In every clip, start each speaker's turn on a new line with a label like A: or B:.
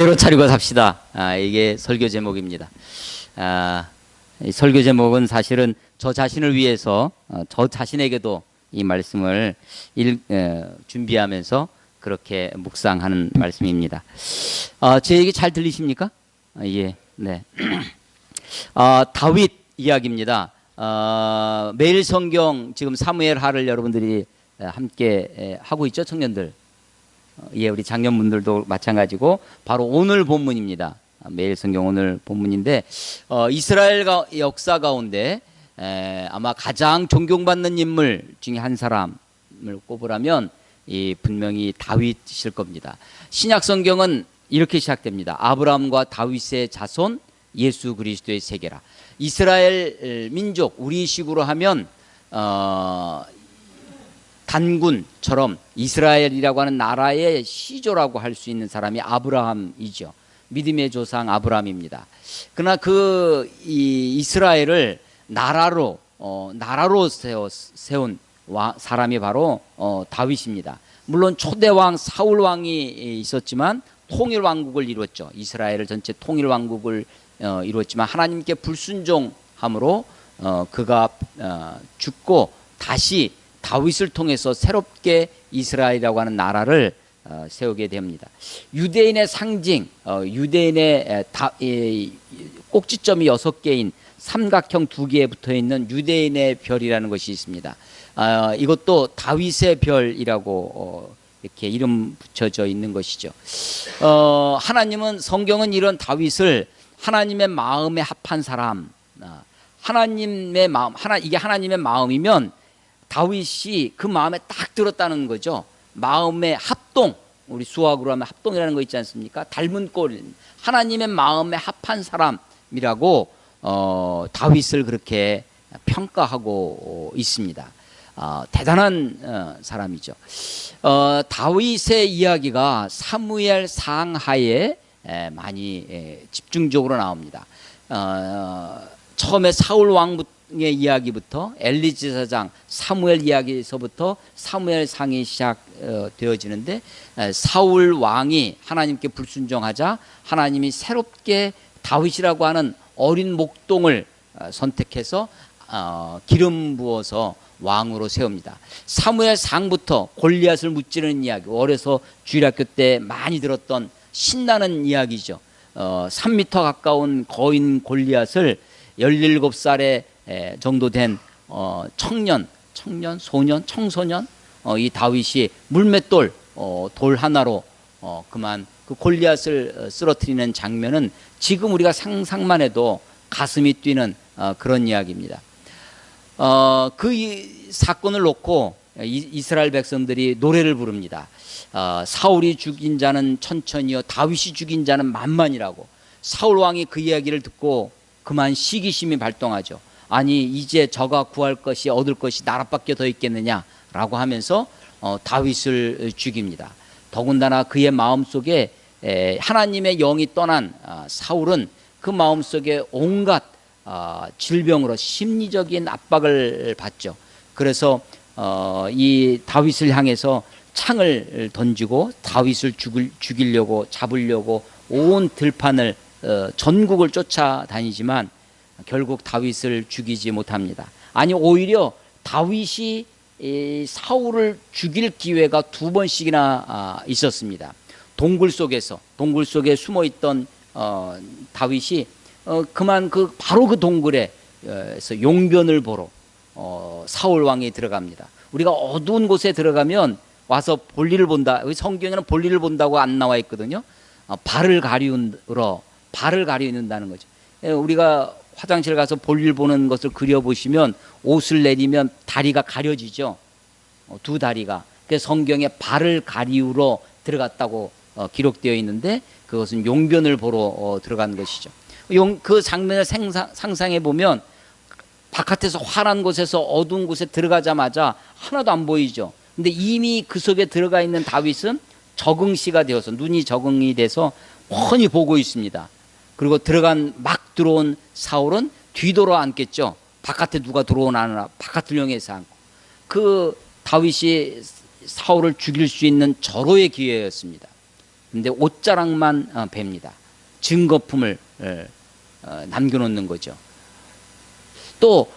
A: 제로 차리고 삽시다. 이게 설교 제목입니다. 이 설교 제목은 사실은 저 자신을 위해서 저 자신에게도 이 말씀을 준비하면서 그렇게 묵상하는 말씀입니다. 제 얘기 잘 들리십니까? 예, 네. 다윗 이야기입니다. 매일 성경 지금 사무엘하를 여러분들이 함께 하고 있죠, 청년들. 예, 우리 장년분들도 마찬가지고 바로 오늘 본문입니다. 매일 성경 오늘 본문인데 이스라엘 역사 가운데 아마 가장 존경받는 인물 중에 한 사람을 꼽으라면 분명히 다윗이실 겁니다. 신약 성경은 이렇게 시작됩니다. 아브라함과 다윗의 자손 예수 그리스도의 세계라. 이스라엘 민족 우리식으로 하면 단군처럼 이스라엘이라고 하는 나라의 시조라고 할 수 있는 사람이 아브라함이죠. 믿음의 조상 아브라함입니다. 그러나 이스라엘을 나라로 세운 사람이 바로 다윗입니다. 물론 초대왕 사울 왕이 있었지만 통일 왕국을 이루었죠. 이스라엘 전체 통일 왕국을 이루었지만 하나님께 불순종함으로 그가 죽고 다시 다윗을 통해서 새롭게 이스라엘이라고 하는 나라를 세우게 됩니다. 유대인의 상징, 유대인의 꼭지점이 6개인 삼각형 2개에 붙어있는 유대인의 별이라는 것이 있습니다. 이것도 다윗의 별이라고 이렇게 이름 붙여져 있는 것이죠. 하나님은 성경은 이런 다윗을 하나님의 마음에 합한 사람, 하나님의 마음, 이게 하나님의 마음이면 다윗이 그 마음에 딱 들었다는 거죠. 마음의 합동, 우리 수학으로 하면 합동이라는 거 있지 않습니까? 닮은 꼴, 하나님의 마음에 합한 사람이라고 다윗을 그렇게 평가하고 있습니다. 대단한 사람이죠. 다윗의 이야기가 사무엘 상하에 많이 집중적으로 나옵니다. 처음에 사울 왕부터 의 이야기부터 엘리 제사장 사무엘 이야기에서부터 사무엘 상이 시작되어지는데 사울 왕이 하나님께 불순종하자 하나님이 새롭게 다윗이라고 하는 어린 목동을 선택해서 기름 부어서 왕으로 세웁니다. 사무엘 상부터 골리앗을 무찌르는 이야기, 어려서 주일학교 때 많이 들었던 신나는 이야기죠. 3m 가까운 거인 골리앗을 17살에 정도 된 청소년 이 다윗이 물맷돌 돌 하나로 그만 그 골리앗을 쓰러뜨리는 장면은 지금 우리가 상상만 해도 가슴이 뛰는 그런 이야기입니다. 그 사건을 놓고 이스라엘 백성들이 노래를 부릅니다. 사울이 죽인 자는 천천히요 다윗이 죽인 자는 만만이라고. 사울 왕이 그 이야기를 듣고 그만 시기심이 발동하죠. 아니 이제 저가 구할 것이 얻을 것이 나라밖에 더 있겠느냐라고 하면서 다윗을 죽입니다. 더군다나 그의 마음속에 하나님의 영이 떠난 사울은 그 마음속에 온갖 질병으로 심리적인 압박을 받죠. 그래서 이 다윗을 향해서 창을 던지고 다윗을 죽이려고 잡으려고 온 들판을 전국을 쫓아다니지만 결국 다윗을 죽이지 못합니다. 아니 오히려 다윗이 사울을 죽일 기회가 2번씩이나 있었습니다. 동굴 속에 숨어있던 다윗이 그만 바로 그 동굴에서 용변을 보러 사울 왕이 들어갑니다. 우리가 어두운 곳에 들어가면 와서 볼일을 본다. 성경에는 볼일을 본다고 안 나와 있거든요. 발을 가리운다는 거죠. 우리가 화장실 가서 볼일 보는 것을 그려보시면 옷을 내리면 다리가 가려지죠. 2다리가. 그래서 성경에 발을 가리우러 들어갔다고 기록되어 있는데 그것은 용변을 보러 들어간 것이죠. 그 장면을 상상해 보면 바깥에서 환한 곳에서 어두운 곳에 들어가자마자 하나도 안 보이죠. 근데 이미 그 속에 들어가 있는 다윗은 적응시가 되어서 눈이 적응이 돼서 훤히 보고 있습니다. 그리고 막 들어온 사울은 뒤돌아 앉겠죠. 바깥에 누가 들어오나 바깥을 향해서 앉고. 그 다윗이 사울을 죽일 수 있는 절호의 기회였습니다. 근데 옷자락만 베입니다. 증거품을 남겨놓는 거죠. 또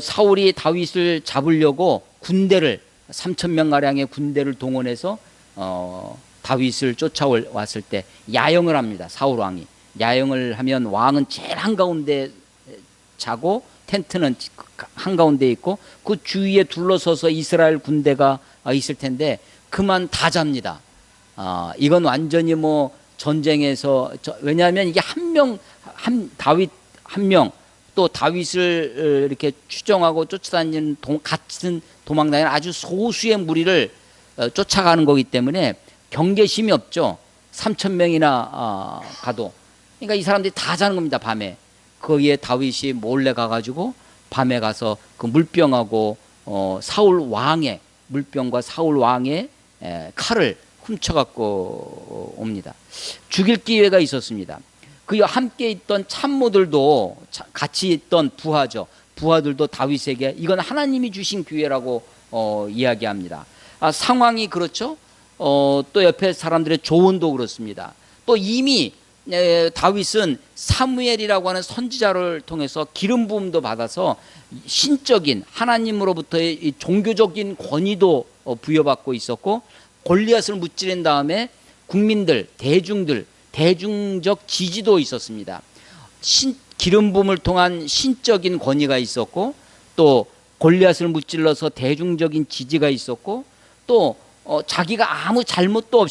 A: 사울이 다윗을 잡으려고 군대를 3,000명 가량의 군대를 동원해서 다윗을 쫓아왔을 때 야영을 합니다. 사울 왕이 야영을 하면 왕은 제일 한가운데 자고 텐트는 한가운데 있고 그 주위에 둘러서서 이스라엘 군대가 있을 텐데 그만 다 잡니다. 이건 완전히 뭐 전쟁에서 왜냐하면 이게 다윗 한 명 또 다윗을 이렇게 추종하고 쫓아다니는 같은 도망다니는 아주 소수의 무리를 쫓아가는 거기 때문에 경계심이 없죠. 3,000명이나 가도. 그러니까 이 사람들이 다 자는 겁니다. 밤에. 거기에 다윗이 몰래 가가지고 밤에 가서 그 물병하고 사울 왕의 물병과 사울 왕의 칼을 훔쳐갖고 옵니다. 죽일 기회가 있었습니다. 그 함께 있던 참모들도 같이 있던 부하들도 다윗에게 이건 하나님이 주신 기회라고 이야기합니다. 상황이 그렇죠. 또 옆에 사람들의 조언도 그렇습니다. 또 이미 다윗은 사무엘이라고 하는 선지자를 통해서 기름 부음도 받아서 신적인 하나님으로부터의 종교적인 권위도 부여받고 있었고 골리앗을 무찌른 다음에 국민들, 대중적 지지도 있었습니다. 기름 부음을 통한 신적인 권위가 있었고 또 골리앗을 무찔러서 대중적인 지지가 있었고 또 자기가 아무 잘못도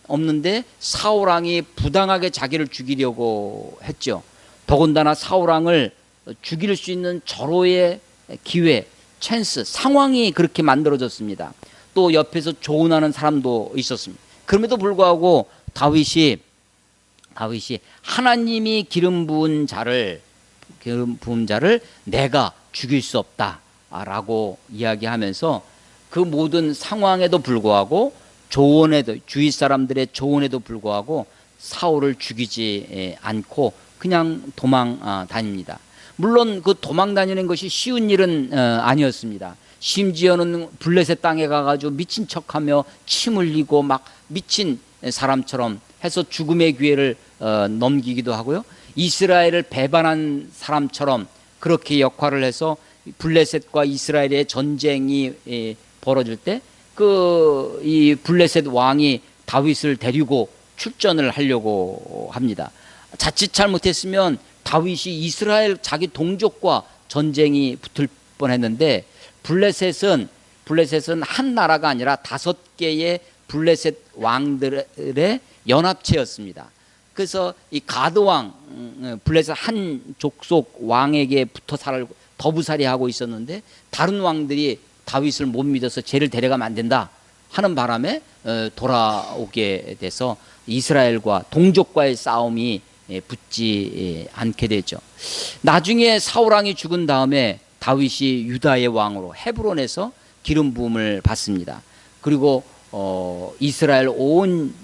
A: 없는데 사울 왕이 부당하게 자기를 죽이려고 했죠. 더군다나 사울 왕을 죽일 수 있는 절호의 기회, 찬스, 상황이 그렇게 만들어졌습니다. 또 옆에서 조언하는 사람도 있었습니다. 그럼에도 불구하고 다윗이 하나님이 기름 부은 자를 내가 죽일 수 없다라고 이야기하면서 그 모든 상황에도 불구하고 주위 사람들의 조언에도 불구하고 사울을 죽이지 않고 그냥 도망 다닙니다. 물론 그 도망 다니는 것이 쉬운 일은 아니었습니다. 심지어는 블레셋 땅에 가가지고 미친 척하며 침 흘리고 막 미친 사람처럼 해서 죽음의 기회를 넘기기도 하고요. 이스라엘을 배반한 사람처럼 그렇게 역할을 해서 블레셋과 이스라엘의 전쟁이 벌어질 때 이 블레셋 왕이 다윗을 데리고 출전을 하려고 합니다. 자칫 잘못했으면 다윗이 이스라엘 자기 동족과 전쟁이 붙을 뻔했는데 블레셋은 한 나라가 아니라 5개의 블레셋 왕들의 연합체였습니다. 그래서 이 가드 왕, 블레셋 한 족속 왕에게 붙어 더부살이하고 있었는데 다른 왕들이 다윗을 못 믿어서 쟤를 데려가면 안 된다 하는 바람에 돌아오게 돼서 이스라엘과 동족과의 싸움이 붙지 않게 되죠. 나중에 사울 왕이 죽은 다음에 다윗이 유다의 왕으로 헤브론에서 기름 부음을 받습니다. 그리고 이스라엘 온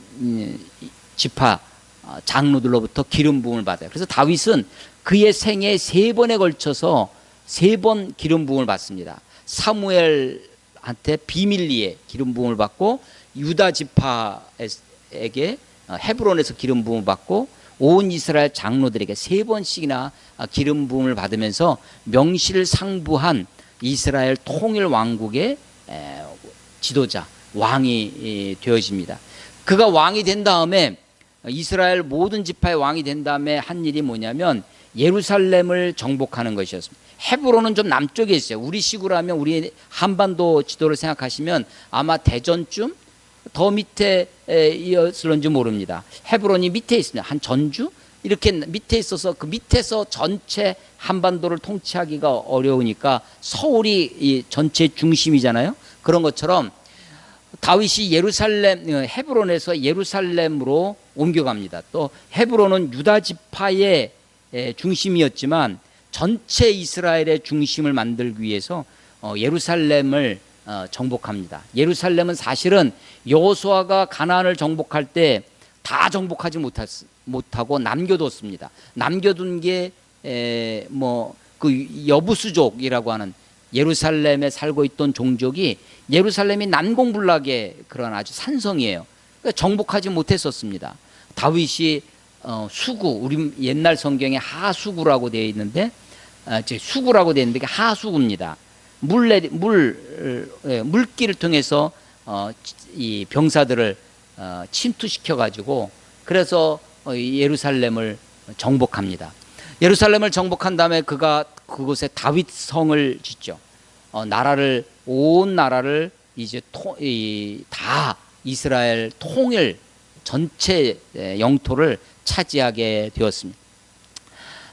A: 지파 장로들로부터 기름 부음을 받아요. 그래서 다윗은 그의 생애 3번에 걸쳐서 3번 기름 부음을 받습니다. 사무엘한테 비밀리에 기름 부음을 받고 유다 지파에게 헤브론에서 기름 부음을 받고 온 이스라엘 장로들에게 3번씩이나 기름 부음을 받으면서 명실상부한 이스라엘 통일 왕국의 지도자 왕이 되어집니다. 그가 왕이 된 다음에 이스라엘 모든 지파의 왕이 된 다음에 한 일이 뭐냐면 예루살렘을 정복하는 것이었습니다. 헤브론은 좀 남쪽에 있어요. 우리 식으로 하면 우리 한반도 지도를 생각하시면 아마 대전쯤 더 밑에 이었을런지 모릅니다. 헤브론이 밑에 있습니다. 한 전주 이렇게 밑에 있어서 그 밑에서 전체 한반도를 통치하기가 어려우니까 서울이 이 전체 중심이잖아요. 그런 것처럼 다윗이 헤브론에서 예루살렘으로 옮겨갑니다. 또 헤브론은 유다 지파의 중심이었지만 전체 이스라엘의 중심을 만들기 위해서 예루살렘을 정복합니다. 예루살렘은 사실은 여호수아가 가나안을 정복할 때 다 정복하지 못하고 남겨뒀습니다. 남겨둔 게 그 여부수족이라고 하는 예루살렘에 살고 있던 종족이 예루살렘이 난공불락의 그런 아주 산성이에요. 그러니까 정복하지 못했었습니다. 다윗이 수구, 우리 옛날 성경에 하수구라고 되어 있는데, 수구라고 되어 있는데 하수구입니다. 물길을 통해서 이 병사들을 침투시켜 가지고 그래서 예루살렘을 정복합니다. 예루살렘을 정복한 다음에 그가 그곳에 다윗성을 짓죠. 온 나라를 이제 다 이스라엘 통일 전체 영토를 차지하게 되었습니다.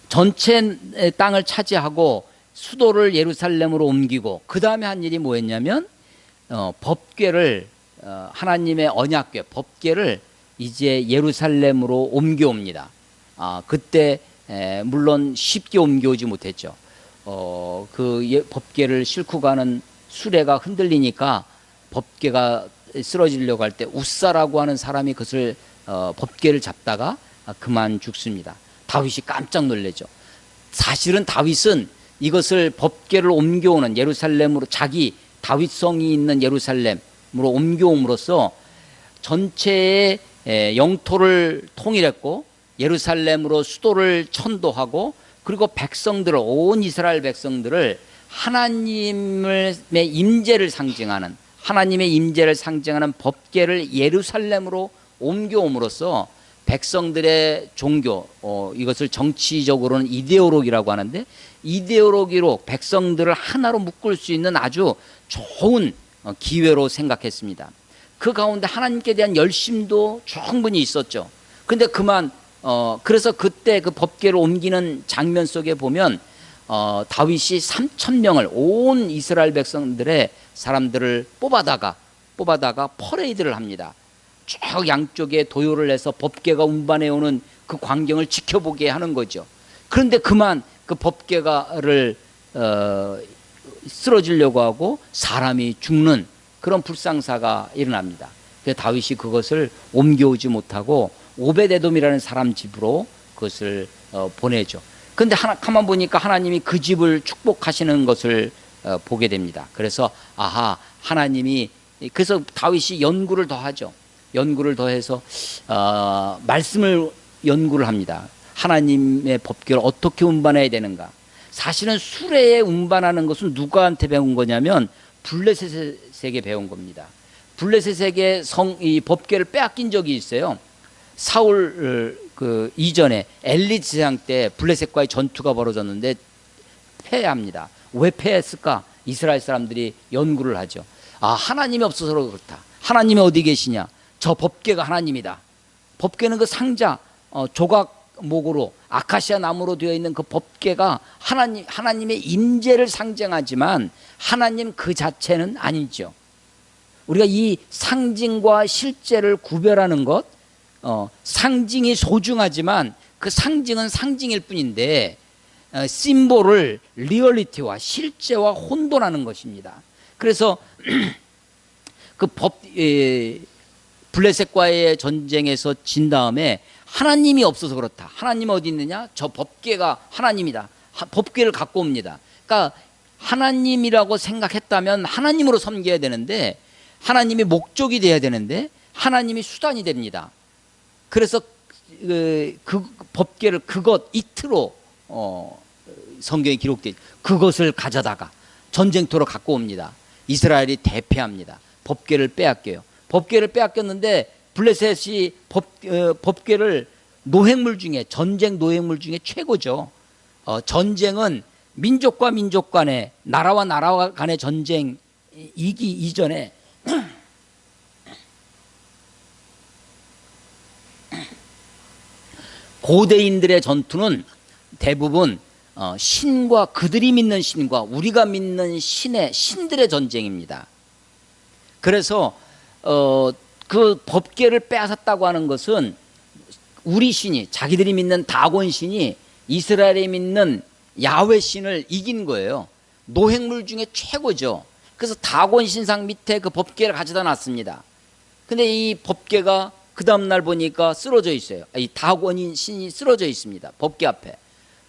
A: 전체 땅을 차지하고 수도를 예루살렘으로 옮기고 그 다음에 한 일이 뭐였냐면 법궤를 하나님의 언약궤 법궤를 이제 예루살렘으로 옮겨옵니다. 그때 물론 쉽게 옮겨오지 못했죠. 그 법궤를 싣고 가는 수레가 흔들리니까 법궤가 쓰러지려고 할 때 웃사라고 하는 사람이 그것을 법궤를 잡다가 그만 죽습니다. 다윗이 깜짝 놀라죠. 사실은 다윗은 이것을 법궤를 옮겨오는 예루살렘으로 자기 다윗성이 있는 예루살렘으로 옮겨옴으로써 전체의 영토를 통일했고 예루살렘으로 수도를 천도하고 그리고 백성들을 온 이스라엘 백성들을 하나님의 임재를 상징하는 법궤를 예루살렘으로 옮겨옴으로써 백성들의 종교 이것을 정치적으로는 이데올로기라고 하는데 이데올로기로 백성들을 하나로 묶을 수 있는 아주 좋은 기회로 생각했습니다. 그 가운데 하나님께 대한 열심도 충분히 있었죠. 근데 그래서 그때 그 법궤를 옮기는 장면 속에 보면 다윗이 3,000명을 온 이스라엘 백성들의 사람들을 뽑아다가 퍼레이드를 합니다. 쭉 양쪽에 도요를 해서 법궤가 운반해 오는 그 광경을 지켜보게 하는 거죠. 그런데 그 법궤가를 쓰러지려고 하고 사람이 죽는 그런 불상사가 일어납니다. 그래서 다윗이 그것을 옮겨오지 못하고 오베데돔이라는 사람 집으로 그것을 보내죠. 그런데 가만 보니까 하나님이 그 집을 축복하시는 것을 보게 됩니다. 그래서 하나님이 그래서 다윗이 연구를 더하죠. 연구를 더해서 말씀을 연구를 합니다. 하나님의 법궤를 어떻게 운반해야 되는가. 사실은 수레에 운반하는 것은 누구한테 배운 거냐면 블레셋에게 배운 겁니다. 블레셋에게 이 법궤를 빼앗긴 적이 있어요. 사울 그 이전에 엘리 제사장 때 블레셋과의 전투가 벌어졌는데 패합니다. 왜 패했을까? 이스라엘 사람들이 연구를 하죠. 하나님이 없어서 그렇다. 하나님이 어디 계시냐? 저 법궤가 하나님이다. 법궤는 그 상자 조각목으로 아카시아 나무로 되어 있는 그 법궤가 하나님의 임재를 상징하지만 하나님 그 자체는 아니죠. 우리가 이 상징과 실제를 구별하는 것, 상징이 소중하지만 그 상징은 상징일 뿐인데 심볼을 리얼리티와 실제와 혼돈하는 것입니다. 그래서 그 블레셋과의 전쟁에서 진 다음에 하나님이 없어서 그렇다. 하나님 어디 있느냐? 저 법궤가 하나님이다. 법궤를 갖고 옵니다. 그러니까 하나님이라고 생각했다면 하나님으로 섬겨야 되는데 하나님이 목적이 돼야 되는데 하나님이 수단이 됩니다. 그래서 그 법궤를 이트로 성경에 기록돼 그것을 가져다가 전쟁터로 갖고 옵니다. 이스라엘이 대패합니다. 법궤를 빼앗겨요. 법궤를 빼앗겼는데 블레셋이 법궤를 전쟁 노획물 중에 최고죠. 전쟁은 민족과 민족 간의 나라와 나라 간의 전쟁이기 이전에 고대인들의 전투는 대부분 신과 그들이 믿는 신과 우리가 믿는 신들의 전쟁입니다. 그래서 그 법궤를 빼앗았다고 하는 것은 우리 신이 자기들이 믿는 다곤 신이 이스라엘이 믿는 야훼 신을 이긴 거예요. 노획물 중에 최고죠. 그래서 다곤 신상 밑에 그 법궤를 가져다 놨습니다. 근데 이 법궤가 그 다음날 보니까 쓰러져 있어요. 이 다곤 신이 쓰러져 있습니다. 법궤 앞에.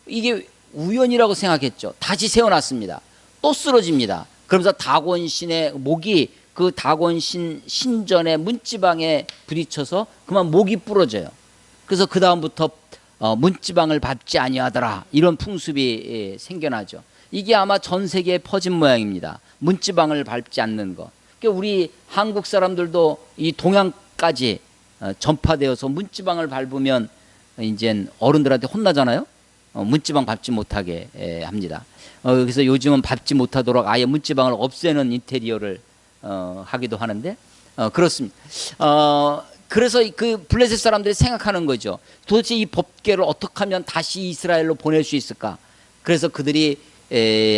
A: 이게 우연이라고 생각했죠. 다시 세워놨습니다. 또 쓰러집니다. 그러면서 다곤 신의 목이 그 다곤신 신전의 문지방에 부딪혀서 그만 목이 부러져요. 그래서 그 다음부터 문지방을 밟지 아니하더라, 이런 풍습이 생겨나죠. 이게 아마 전 세계에 퍼진 모양입니다. 문지방을 밟지 않는 거. 그러니까 우리 한국 사람들도 이 동양까지 전파되어서 문지방을 밟으면 이제 어른들한테 혼나잖아요. 문지방 밟지 못하게 합니다. 그래서 요즘은 밟지 못하도록 아예 문지방을 없애는 인테리어를 하기도 하는데 그렇습니다. 그래서 그 블레셋 사람들이 생각하는 거죠. 도대체 이 법궤를 어떻게 하면 다시 이스라엘로 보낼 수 있을까? 그래서 그들이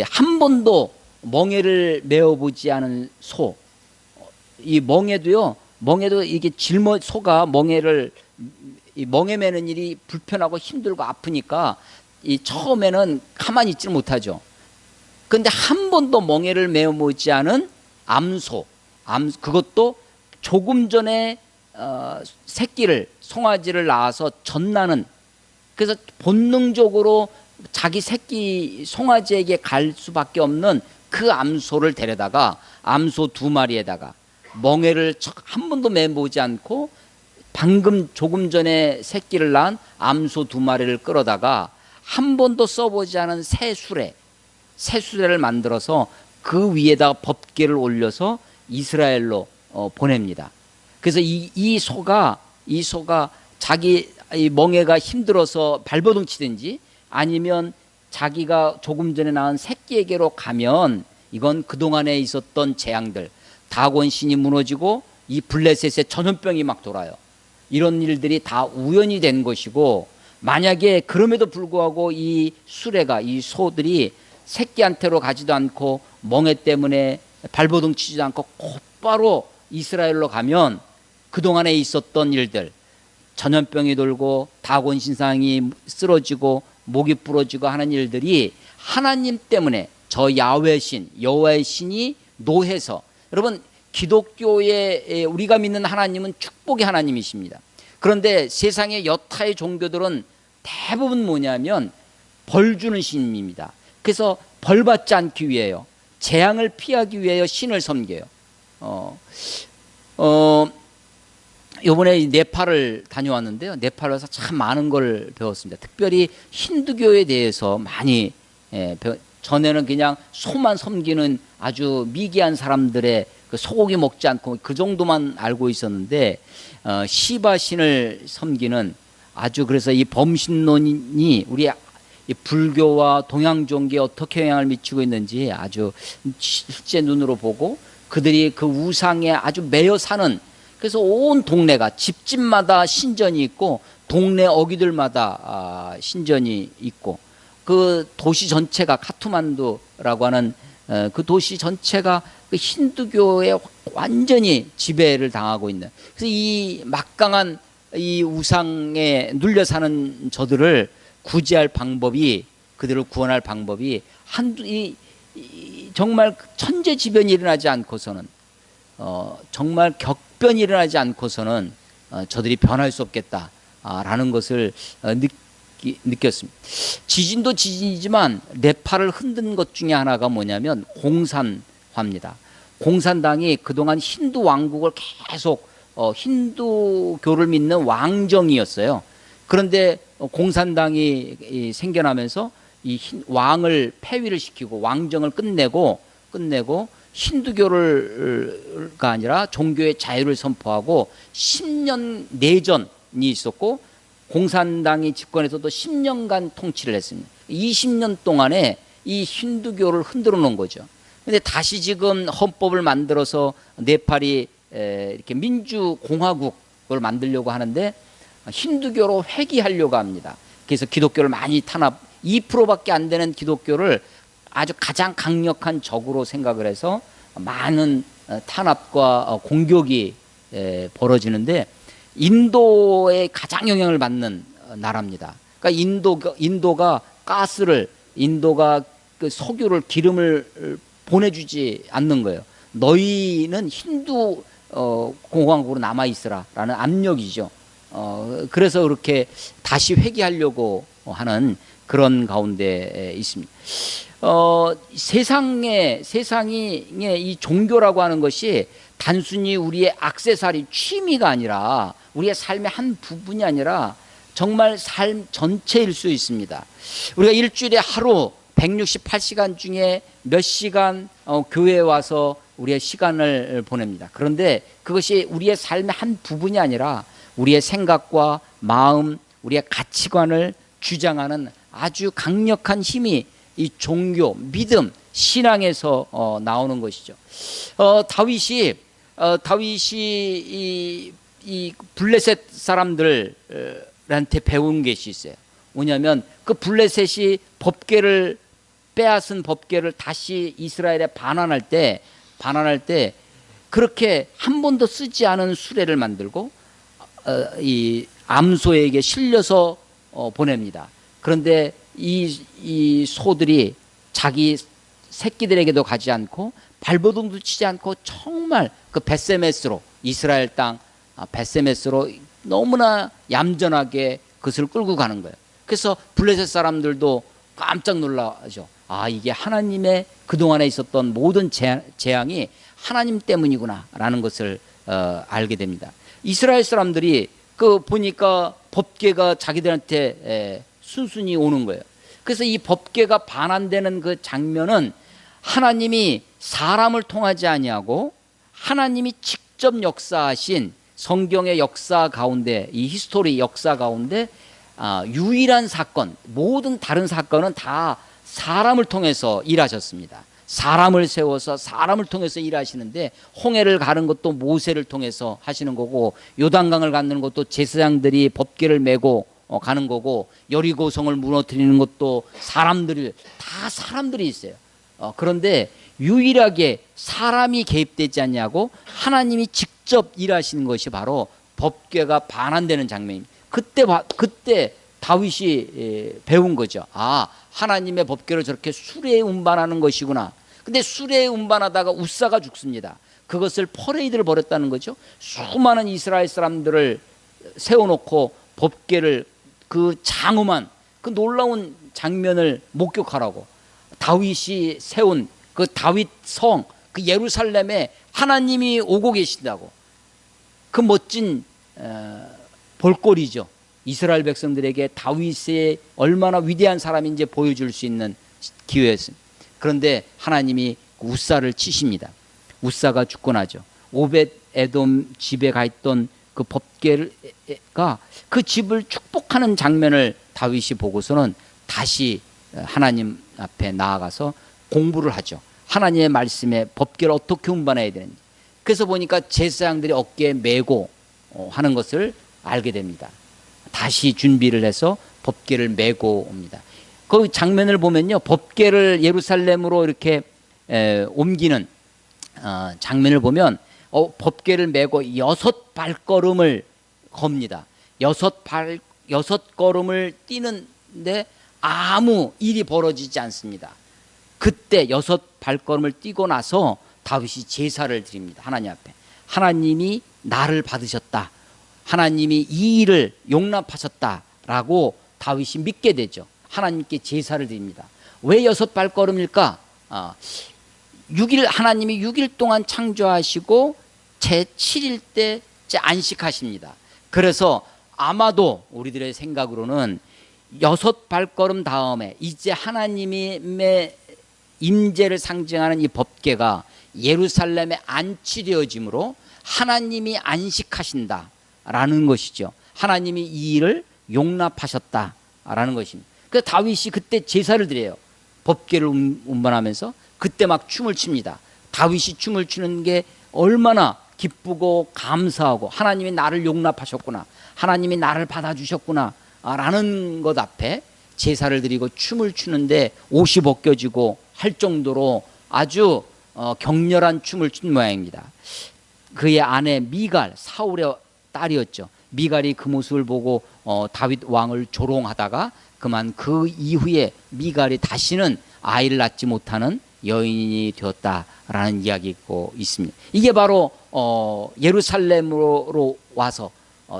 A: 한 번도 멍에를 메어보지 않은 소, 이 멍에도 이게 소가 멍에 매는 일이 불편하고 힘들고 아프니까 이 처음에는 가만히 있지 못하죠. 그런데 한 번도 멍에를 메어보지 않은 암소, 그것도 조금 전에 송아지를 낳아서 젖나는, 그래서 본능적으로 자기 새끼 송아지에게 갈 수밖에 없는 그 암소를 데려다가 암소 2마리에다가 멍에를 한 번도 매보지 않고 방금 조금 전에 새끼를 낳은 암소 2마리를 끌어다가 한 번도 써보지 않은 새수레를 만들어서 그 위에다가 법궤를 올려서 이스라엘로 보냅니다. 그래서 이 소가 자기 이 멍에가 힘들어서 발버둥 치든지 아니면 자기가 조금 전에 낳은 새끼에게로 가면 이건 그동안에 있었던 재앙들, 다곤 신이 무너지고 이 블레셋의 전염병이 막 돌아요. 이런 일들이 다 우연이 된 것이고, 만약에 그럼에도 불구하고 이 소들이 새끼한테로 가지도 않고 멍에 때문에 발버둥 치지도 않고 곧바로 이스라엘로 가면 그동안에 있었던 일들, 전염병이 돌고 다곤 신상이 쓰러지고 목이 부러지고 하는 일들이 하나님 때문에 저 야훼 신, 여호와의 신이 노해서, 여러분 기독교의 우리가 믿는 하나님은 축복의 하나님이십니다. 그런데 세상의 여타의 종교들은 대부분 뭐냐면 벌 주는 신입니다. 그래서 벌 받지 않기 위해요, 재앙을 피하기 위하여 신을 섬겨요. 이번에 네팔을 다녀왔는데요. 네팔에서 참 많은 걸 배웠습니다. 특별히 힌두교에 대해서 많이 전에는 그냥 소만 섬기는 아주 미개한 사람들의 그 소고기 먹지 않고 그 정도만 알고 있었는데 시바 신을 섬기는 아주, 그래서 이 범신론이 우리 이 불교와 동양 종교에 어떻게 영향을 미치고 있는지 아주 실제 눈으로 보고, 그들이 그 우상에 아주 매여 사는, 그래서 온 동네가 집집마다 신전이 있고 동네 어귀들마다 신전이 있고, 그 도시 전체가 카투만두라고 하는 그 도시 전체가 그 힌두교에 완전히 지배를 당하고 있는, 그래서 이 막강한 이 우상에 눌려 사는 저들을 구제할 방법이, 그들을 구원할 방법이 정말 천재지변이 일어나지 않고서는, 정말 격변이 일어나지 않고서는 저들이 변할 수 없겠다라는 것을 느꼈습니다. 지진도 지진이지만 네팔을 흔든 것 중에 하나가 뭐냐면 공산화입니다. 공산당이 그동안 힌두 왕국을 계속 힌두교를 믿는 왕정이었어요. 그런데 공산당이 생겨나면서 이 왕을 폐위를 시키고 왕정을 끝내고 힌두교가 아니라 종교의 자유를 선포하고 10년 내전이 있었고, 공산당이 집권해서도 10년간 통치를 했습니다. 20년 동안에 이 힌두교를 흔들어 놓은 거죠. 그런데 다시 지금 헌법을 만들어서 네팔이 이렇게 민주공화국을 만들려고 하는데 힌두교로 회귀하려고 합니다. 그래서 기독교를 많이 2%밖에 안 되는 기독교를 아주 가장 강력한 적으로 생각을 해서 많은 탄압과 공격이 벌어지는데, 인도에 가장 영향을 받는 나라입니다. 그러니까 인도가 그 석유를, 기름을 보내주지 않는 거예요. 너희는 힌두 공화국으로 남아 있으라라는 압력이죠. 그래서 그렇게 다시 회개하려고 하는 그런 가운데 있습니다. 세상이 이 종교라고 하는 것이 단순히 우리의 액세서리 취미가 아니라 우리의 삶의 한 부분이 아니라 정말 삶 전체일 수 있습니다. 우리가 일주일에 하루 168시간 중에 몇 시간 교회에 와서 우리의 시간을 보냅니다. 그런데 그것이 우리의 삶의 한 부분이 아니라 우리의 생각과 마음, 우리의 가치관을 주장하는 아주 강력한 힘이 이 종교, 믿음, 신앙에서 나오는 것이죠. 다윗이 이 블레셋 사람들한테 배운 것이 있어요. 뭐냐면 그 블레셋이 법궤를 빼앗은 법궤를 다시 이스라엘에 반환할 때 그렇게 한 번도 쓰지 않은 수레를 만들고 이 암소에게 실려서 보냅니다. 그런데 이 소들이 자기 새끼들에게도 가지 않고 발버둥도 치지 않고 정말 그 벳세메스로 이스라엘 땅 벳세메스로 너무나 얌전하게 그것을 끌고 가는 거예요. 그래서 블레셋 사람들도 깜짝 놀라죠. 아, 이게 하나님의 그동안에 있었던 모든 재앙이 하나님 때문이구나 라는 것을 알게 됩니다. 이스라엘 사람들이 그 보니까 법궤가 자기들한테 순순히 오는 거예요. 그래서 이 법궤가 반환되는 그 장면은 하나님이 사람을 통하지 아니하고 하나님이 직접 역사하신 성경의 역사 가운데, 이 히스토리 역사 가운데 유일한 사건, 모든 다른 사건은 다 사람을 통해서 일하셨습니다. 사람을 세워서 사람을 통해서 일하시는데 홍해를 가는 것도 모세를 통해서 하시는 거고, 요단강을 가는 것도 제사장들이 법궤를 메고 가는 거고, 여리고성을 무너뜨리는 것도 다 사람들이 있어요. 그런데 유일하게 사람이 개입되지 않냐고 하나님이 직접 일하시는 것이 바로 법궤가 반환되는 장면입니다. 그때 다윗이 배운 거죠. 아, 하나님의 법궤를 저렇게 수레에 운반하는 것이구나. 근데 수레에 운반하다가 웃사가 죽습니다. 그것을 퍼레이드를 벌였다는 거죠. 수많은 이스라엘 사람들을 세워놓고 법궤를 그 장엄한 그 놀라운 장면을 목격하라고 다윗이 세운 그 다윗 성, 그 예루살렘에 하나님이 오고 계신다고, 그 멋진 볼거리죠. 이스라엘 백성들에게 다윗이 얼마나 위대한 사람인지 보여줄 수 있는 기회였습니다. 그런데 하나님이 웃사를 치십니다. 웃사가 죽고 나죠. 오벳 에돔 집에 가 있던 그 법궤가 그 집을 축복하는 장면을 다윗이 보고서는 다시 하나님 앞에 나아가서 공부를 하죠. 하나님의 말씀에 법궤를 어떻게 운반해야 되는지. 그래서 보니까 제사장들이 어깨에 메고 하는 것을 알게 됩니다. 다시 준비를 해서 법궤를 메고 옵니다. 그 장면을 보면요, 법궤를 예루살렘으로 이렇게 옮기는 장면을 보면 법궤를 메고 6발걸음을 겁니다. 6걸음을 뛰는데 아무 일이 벌어지지 않습니다. 그때 6발걸음을 뛰고 나서 다윗이 제사를 드립니다. 하나님 앞에. 하나님이 나를 받으셨다. 하나님이 이 일을 용납하셨다라고 다윗이 믿게 되죠. 하나님께 제사를 드립니다. 왜 6발걸음일까? 6일, 하나님이 6일 동안 창조하시고 제7일 때 안식하십니다. 그래서 아마도 우리들의 생각으로는 6발걸음 다음에 이제 하나님의 임재를 상징하는 이 법궤가 예루살렘에 안치되어짐으로 하나님이 안식하신다라는 것이죠. 하나님이 이 일을 용납하셨다라는 것입니다. 그래서 다윗이 그때 제사를 드려요. 법궤를 운반하면서 그때 막 춤을 춥니다. 다윗이 춤을 추는 게 얼마나 기쁘고 감사하고, 하나님이 나를 용납하셨구나, 하나님이 나를 받아주셨구나 라는 것 앞에 제사를 드리고 춤을 추는데 옷이 벗겨지고 할 정도로 아주 격렬한 춤을 춘 모양입니다. 그의 아내 미갈, 사울의 딸이었죠. 미갈이 그 모습을 보고 다윗 왕을 조롱하다가 그만 그 이후에 미갈이 다시는 아이를 낳지 못하는 여인이 되었다라는 이야기가 있습니다. 이게 바로 예루살렘으로 와서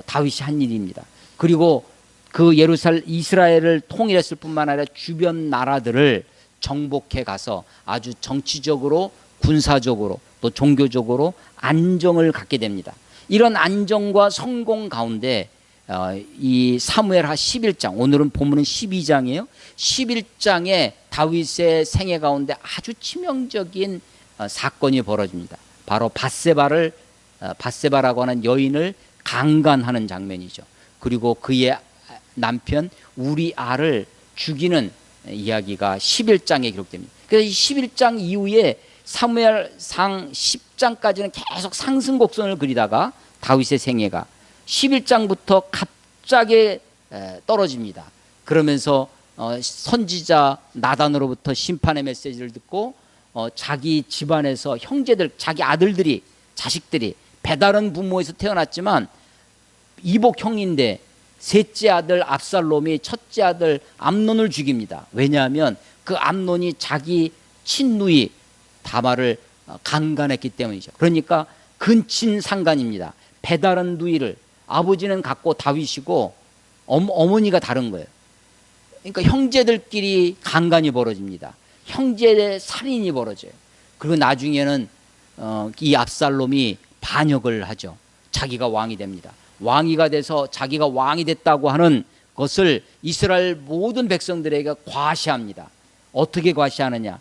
A: 다윗이 한 일입니다. 그리고 그 이스라엘을 통일했을 뿐만 아니라 주변 나라들을 정복해 가서 아주 정치적으로, 군사적으로, 또 종교적으로 안정을 갖게 됩니다. 이런 안정과 성공 가운데 이 사무엘하 11장, 오늘은 본문은 12장이에요. 11장에 다윗의 생애 가운데 아주 치명적인 사건이 벌어집니다. 바로 밧세바라고 하는 여인을 강간하는 장면이죠. 그리고 그의 남편 우리아를 죽이는 이야기가 11장에 기록됩니다. 그래서 이 11장 이후에 사무엘상 10장까지는 계속 상승 곡선을 그리다가 다윗의 생애가 11장부터 갑자기 떨어집니다. 그러면서 선지자 나단으로부터 심판의 메시지를 듣고 자기 집안에서 형제들, 자기 아들들이, 자식들이 배다른 부모에서 태어났지만 이복 형인데 셋째 아들 압살롬이 첫째 아들 암논을 죽입니다. 왜냐하면 그 암논이 자기 친누이 다말을 강간했기 때문이죠. 그러니까 근친상간입니다. 배다른 누이를, 아버지는 갖고 다윗이고 어머니가 다른 거예요. 그러니까 형제들끼리 강간이 벌어집니다. 형제의 살인이 벌어져요. 그리고 나중에는 이 압살롬이 반역을 하죠. 자기가 왕이 됩니다. 왕이가 돼서 자기가 왕이 됐다고 하는 것을 이스라엘 모든 백성들에게 과시합니다. 어떻게 과시하느냐?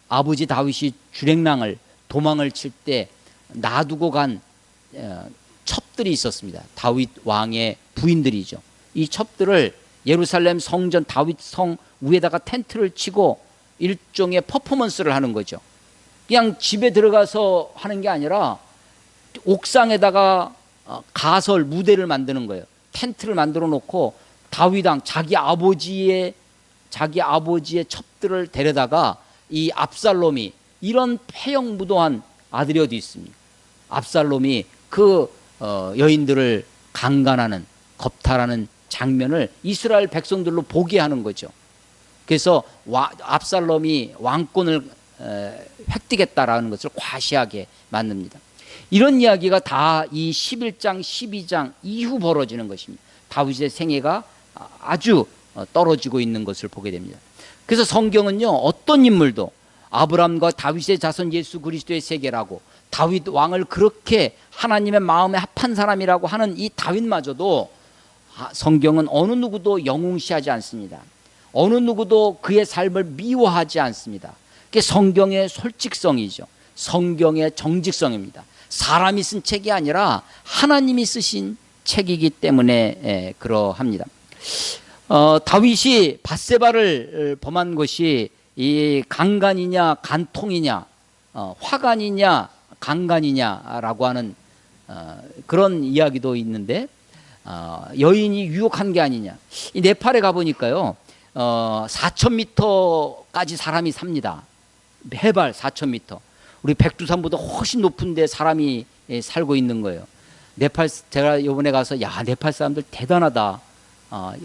A: 아버지 다윗이 주랭랑을 도망을 칠 때 놔두고 간 첩들이 있었습니다. 다윗 왕의 부인들이죠. 이 첩들을 예루살렘 성전 다윗 성 위에다가 텐트를 치고 일종의 퍼포먼스를 하는 거죠. 그냥 집에 들어가서 하는 게 아니라 옥상에다가 가설 무대를 만드는 거예요. 텐트를 만들어 놓고 다윗왕 자기 아버지의 첩들을 데려다가 이 압살롬이, 이런 폐영무도한 아들이 어디 있습니까? 압살롬이 그 여인들을 강간하는, 겁탈하는 장면을 이스라엘 백성들로 보게 하는 거죠. 그래서 압살롬이 왕권을 획득했다라는 것을 과시하게 만듭니다. 이런 이야기가 다 이 11장, 12장 이후 벌어지는 것입니다. 다윗의 생애가 아주 떨어지고 있는 것을 보게 됩니다. 그래서 성경은요, 어떤 인물도 아브람과 다윗의 자손 예수 그리스도의 세계라고, 다윗 왕을 그렇게 하나님의 마음에 합한 사람이라고 하는 이 다윗마저도 성경은 어느 누구도 영웅시하지 않습니다. 어느 누구도 그의 삶을 미워하지 않습니다. 그게 성경의 솔직성이죠. 성경의 정직성입니다. 사람이 쓴 책이 아니라 하나님이 쓰신 책이기 때문에 그러합니다. 다윗이 밧세바를 범한 것이 이 강간이냐 간통이냐, 화간이냐 강간이냐라고 하는 그런 이야기도 있는데, 여인이 유혹한 게 아니냐. 이 네팔에 가보니까요, 4,000m까지 사람이 삽니다. 해발 4,000m. 우리 백두산보다 훨씬 높은 데 사람이 살고 있는 거예요. 네팔, 제가 이번에 가서 야, 네팔 사람들 대단하다.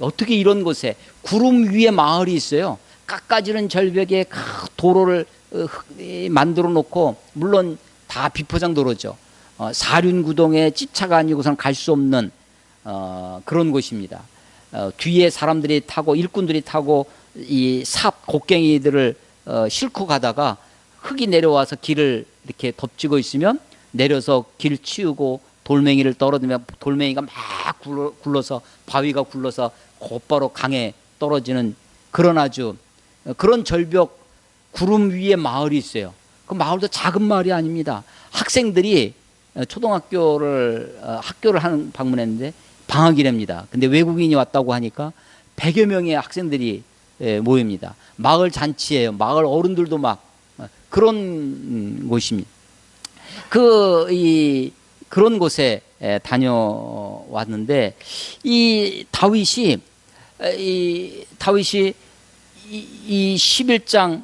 A: 어떻게 이런 곳에 구름 위에 마을이 있어요. 깎아지는 절벽에 도로를 만들어 놓고, 물론 다 비포장 도로죠. 사륜구동에 찝차가 아니고선 갈 수 없는 그런 곳입니다. 뒤에 사람들이 타고, 일꾼들이 타고 이 삽 곡괭이들을 싣고 가다가 흙이 내려와서 길을 이렇게 덮치고 있으면 내려서 길 치우고 돌멩이를 떨어뜨리면 돌멩이가 막 굴러서, 바위가 굴러서 곧바로 강에 떨어지는 그런 아주 그런 절벽 구름 위에 마을이 있어요. 그 마을도 작은 마을이 아닙니다. 학생들이 초등학교를 학교를 방문했는데 방학이랍니다. 근데 외국인이 왔다고 하니까 100여 명의 학생들이 모입니다. 마을 잔치예요. 마을 어른들도 막 그런 곳입니다. 그런 곳에 다녀왔는데, 이 다윗이 이 11장에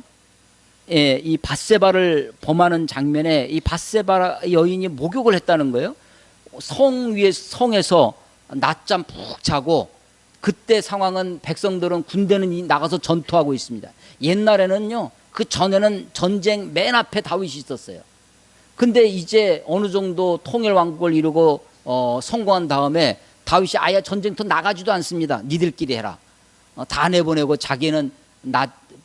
A: 이 밧세바를 범하는 장면에 이 밧세바 여인이 목욕을 했다는 거예요. 성에서 낮잠 푹 자고, 그때 상황은 백성들은 군대는 나가서 전투하고 있습니다. 옛날에는요, 그 전에는 전쟁 맨 앞에 다윗이 있었어요. 근데 이제 어느 정도 통일 왕국을 이루고 성공한 다음에 다윗이 아예 전쟁터 나가지도 않습니다. 니들끼리 해라. 다 내보내고 자기는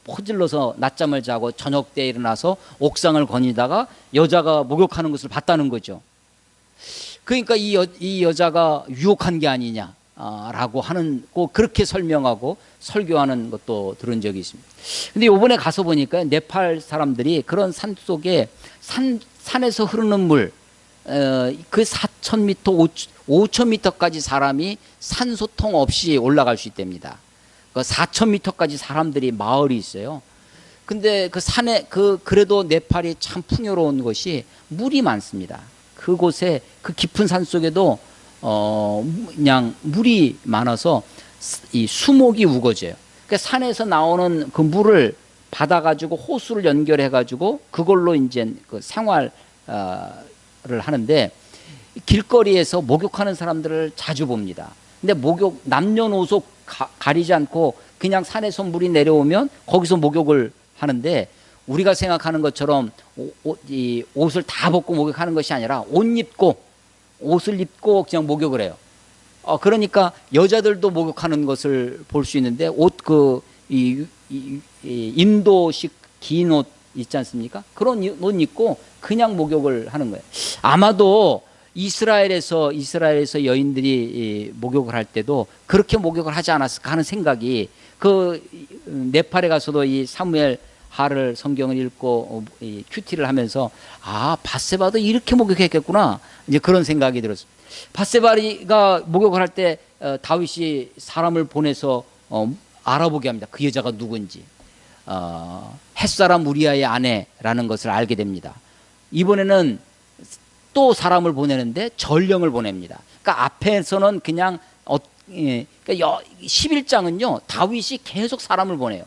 A: 호질러서 낮잠을 자고 저녁 때 일어나서 옥상을 거니다가 여자가 목욕하는 것을 봤다는 거죠. 그러니까 이 여자가 유혹한 게 아니냐라고 하는 꼭 그렇게 설명하고 설교하는 것도 들은 적이 있습니다. 근데 이번에 가서 보니까 네팔 사람들이 그런 산 속에 산에서 흐르는 물, 그 4,000m, 5,000m까지 사람이 산소통 없이 올라갈 수 있답니다. 그 4,000m까지 사람들이 마을이 있어요. 근데 그 산에 그래도 네팔이 참 풍요로운 것이 물이 많습니다. 그곳에 그 깊은 산 속에도 그냥 물이 많아서 이 수목이 우거져요. 그러니까 산에서 나오는 그 물을 받아가지고 호수를 연결해가지고 그걸로 이제 그 생활을 하는데 길거리에서 목욕하는 사람들을 자주 봅니다. 근데 남녀노소 가리지 않고 그냥 산에서 물이 내려오면 거기서 목욕을 하는데 우리가 생각하는 것처럼 이 옷을 다 벗고 목욕하는 것이 아니라 옷을 입고 그냥 목욕을 해요. 그러니까 여자들도 목욕하는 것을 볼 수 있는데 인도식 긴 옷 있지 않습니까? 그런 옷 입고 그냥 목욕을 하는 거예요. 아마도 이스라엘에서 여인들이 목욕을 할 때도 그렇게 목욕을 하지 않았을까 하는 생각이 네팔에 가서도 이 사무엘 하를 성경을 읽고 큐티를 하면서 밧세바도 이렇게 목욕했겠구나 이제 그런 생각이 들었어요. 밧세바가 목욕을 할 때 다윗이 사람을 보내서 알아보게 합니다. 그 여자가 누군지. 햇사람 우리아의 아내라는 것을 알게 됩니다. 이번에는 또 사람을 보내는데 전령을 보냅니다. 그러니까 앞에서는 그냥 그러니까 11장은요 다윗이 계속 사람을 보내요.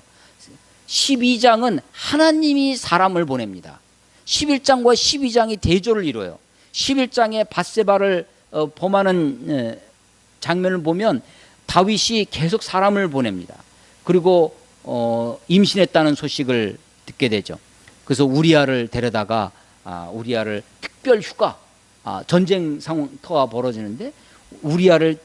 A: 12장은 하나님이 사람을 보냅니다. 11장과 12장이 대조를 이루어요. 11장에 밧세바를 범하는 장면을 보면 다윗이 계속 사람을 보냅니다. 그리고 임신했다는 소식을 듣게 되죠. 그래서 우리아를 데려다가 우리아를 특별 휴가 전쟁 상황터가 벌어지는데 우리아를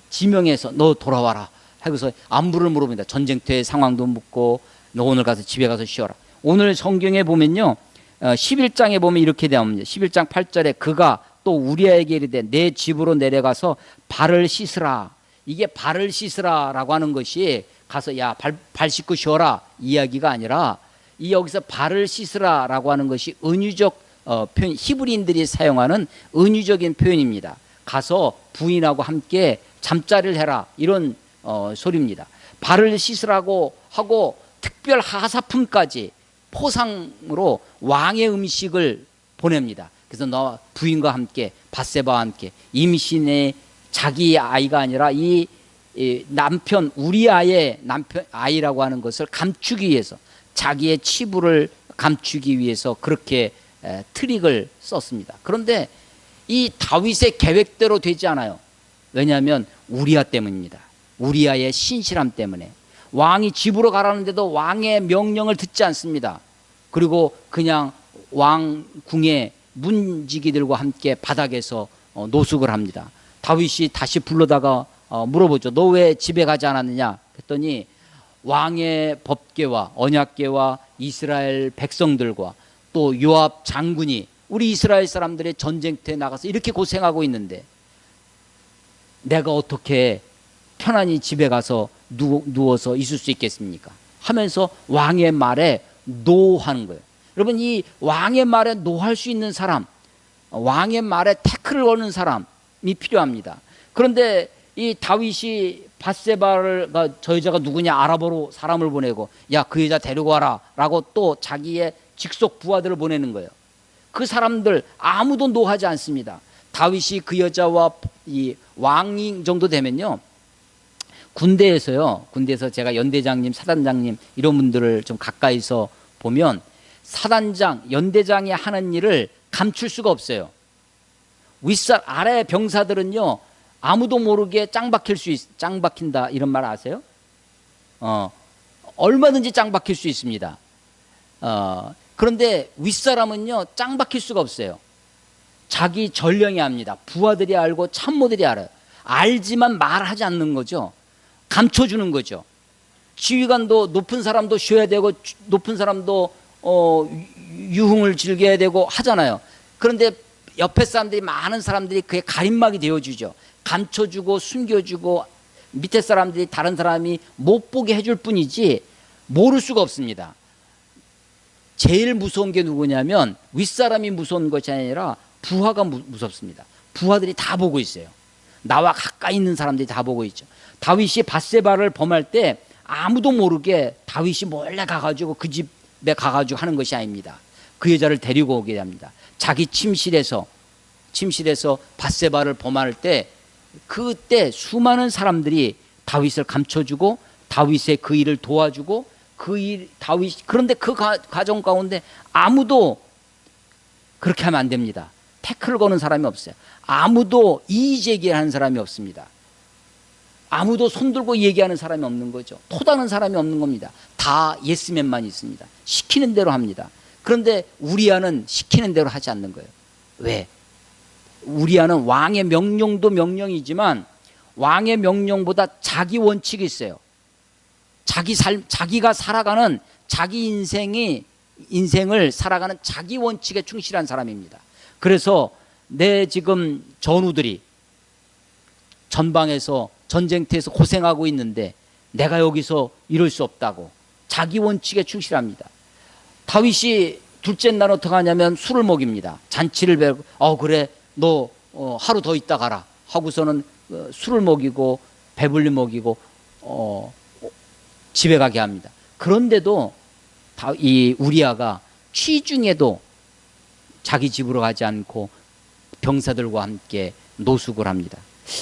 A: 지명해서 너 돌아와라 하고서 안부를 물어봅니다. 전쟁터의 상황도 묻고 너 오늘 가서 집에 가서 쉬어라. 오늘 성경에 보면요 11장에 보면 이렇게 나옵니다. 11장 8절에 그가 또 우리아에게 이르되 내 집으로 내려가서 발을 씻으라. 이게 발을 씻으라라고 하는 것이 가서 발 씻고 쉬어라 이야기가 아니라 이 여기서 발을 씻으라라고 하는 것이 은유적 표현, 히브리인들이 사용하는 은유적인 표현입니다. 가서 부인하고 함께 잠자리를 해라 이런 소리입니다. 발을 씻으라고 하고 특별 하사품까지 포상으로 왕의 음식을 보냅니다. 그래서 너 부인과 함께 밧세바와 함께 임신의 자기 아이가 아니라 이 남편 우리아의 남편 아이라고 하는 것을 감추기 위해서 자기의 치부를 감추기 위해서 그렇게 트릭을 썼습니다. 그런데 이 다윗의 계획대로 되지 않아요. 왜냐하면 우리아 때문입니다. 우리아의 신실함 때문에 왕이 집으로 가라는데도 왕의 명령을 듣지 않습니다. 그리고 그냥 왕궁의 문지기들과 함께 바닥에서 노숙을 합니다. 다윗이 다시 불러다가 물어보죠. 너 왜 집에 가지 않았느냐 했더니 왕의 법궤와 언약궤와 이스라엘 백성들과 또 요압 장군이 우리 이스라엘 사람들의 전쟁터에 나가서 이렇게 고생하고 있는데 내가 어떻게 편안히 집에 가서 누워서 있을 수 있겠습니까? 하면서 왕의 말에 노하는 거예요. 여러분 이 왕의 말에 노할 수 있는 사람, 왕의 말에 태클을 거는 사람이 필요합니다. 그런데 이 다윗이 밧세바를 저 여자가 누구냐 알아보러 사람을 보내고 야 그 여자 데리고 와라 라고 또 자기의 직속 부하들을 보내는 거예요. 그 사람들 아무도 노하지 않습니다. 다윗이 그 여자와 이 왕이 정도 되면요 군대에서 제가 연대장님 사단장님 이런 분들을 좀 가까이서 보면 사단장 연대장이 하는 일을 감출 수가 없어요. 아래 병사들은요 아무도 모르게 짱 박힌다 이런 말 아세요? 얼마든지 짱 박힐 수 있습니다. 그런데 윗사람은요 짱 박힐 수가 없어요. 자기 전령이 압니다. 부하들이 알고 참모들이 알아요. 알지만 말하지 않는 거죠. 감춰주는 거죠. 지휘관도 높은 사람도 쉬어야 되고 높은 사람도 유흥을 즐겨야 되고 하잖아요. 그런데 옆에 사람들이, 많은 사람들이 그의 가림막이 되어주죠. 감춰주고 숨겨주고 밑에 사람들이, 다른 사람이 못 보게 해줄 뿐이지 모를 수가 없습니다. 제일 무서운 게 누구냐면 윗사람이 무서운 것이 아니라 부하가 무섭습니다. 부하들이 다 보고 있어요. 나와 가까이 있는 사람들이 다 보고 있죠. 다윗이 밧세바를 범할 때 아무도 모르게 다윗이 몰래 가가지고 그 집에 가가지고 하는 것이 아닙니다. 그 여자를 데리고 오게 됩니다. 자기 침실에서 밧세바를 범할 때, 그때 수많은 사람들이 다윗을 감춰주고 다윗의 그 일을 도와주고 그런데 그 과정 가운데 아무도 그렇게 하면 안 됩니다. 태클을 거는 사람이 없어요. 아무도 이의 제기하는 사람이 없습니다. 아무도 손들고 얘기하는 사람이 없는 거죠. 토다는 사람이 없는 겁니다. 다 예스맨만 있습니다. 시키는 대로 합니다. 그런데 우리아는 시키는 대로 하지 않는 거예요. 왜? 우리아는 왕의 명령도 명령이지만 왕의 명령보다 자기 원칙이 있어요. 자기가 살아가는 자기 인생을 살아가는 자기 원칙에 충실한 사람입니다. 그래서 내 지금 전우들이 전방에서 전쟁터에서 고생하고 있는데 내가 여기서 이럴 수 없다고 자기 원칙에 충실합니다. 다윗이 둘째 날 어떻게 하냐면 술을 먹입니다. 잔치를 베고 그래 너 하루 더 있다 가라 하고서는 술을 먹이고 배불리 먹이고 집에 가게 합니다. 그런데도 이 우리아가 취중에도 자기 집으로 가지 않고 병사들과 함께 노숙을 합니다.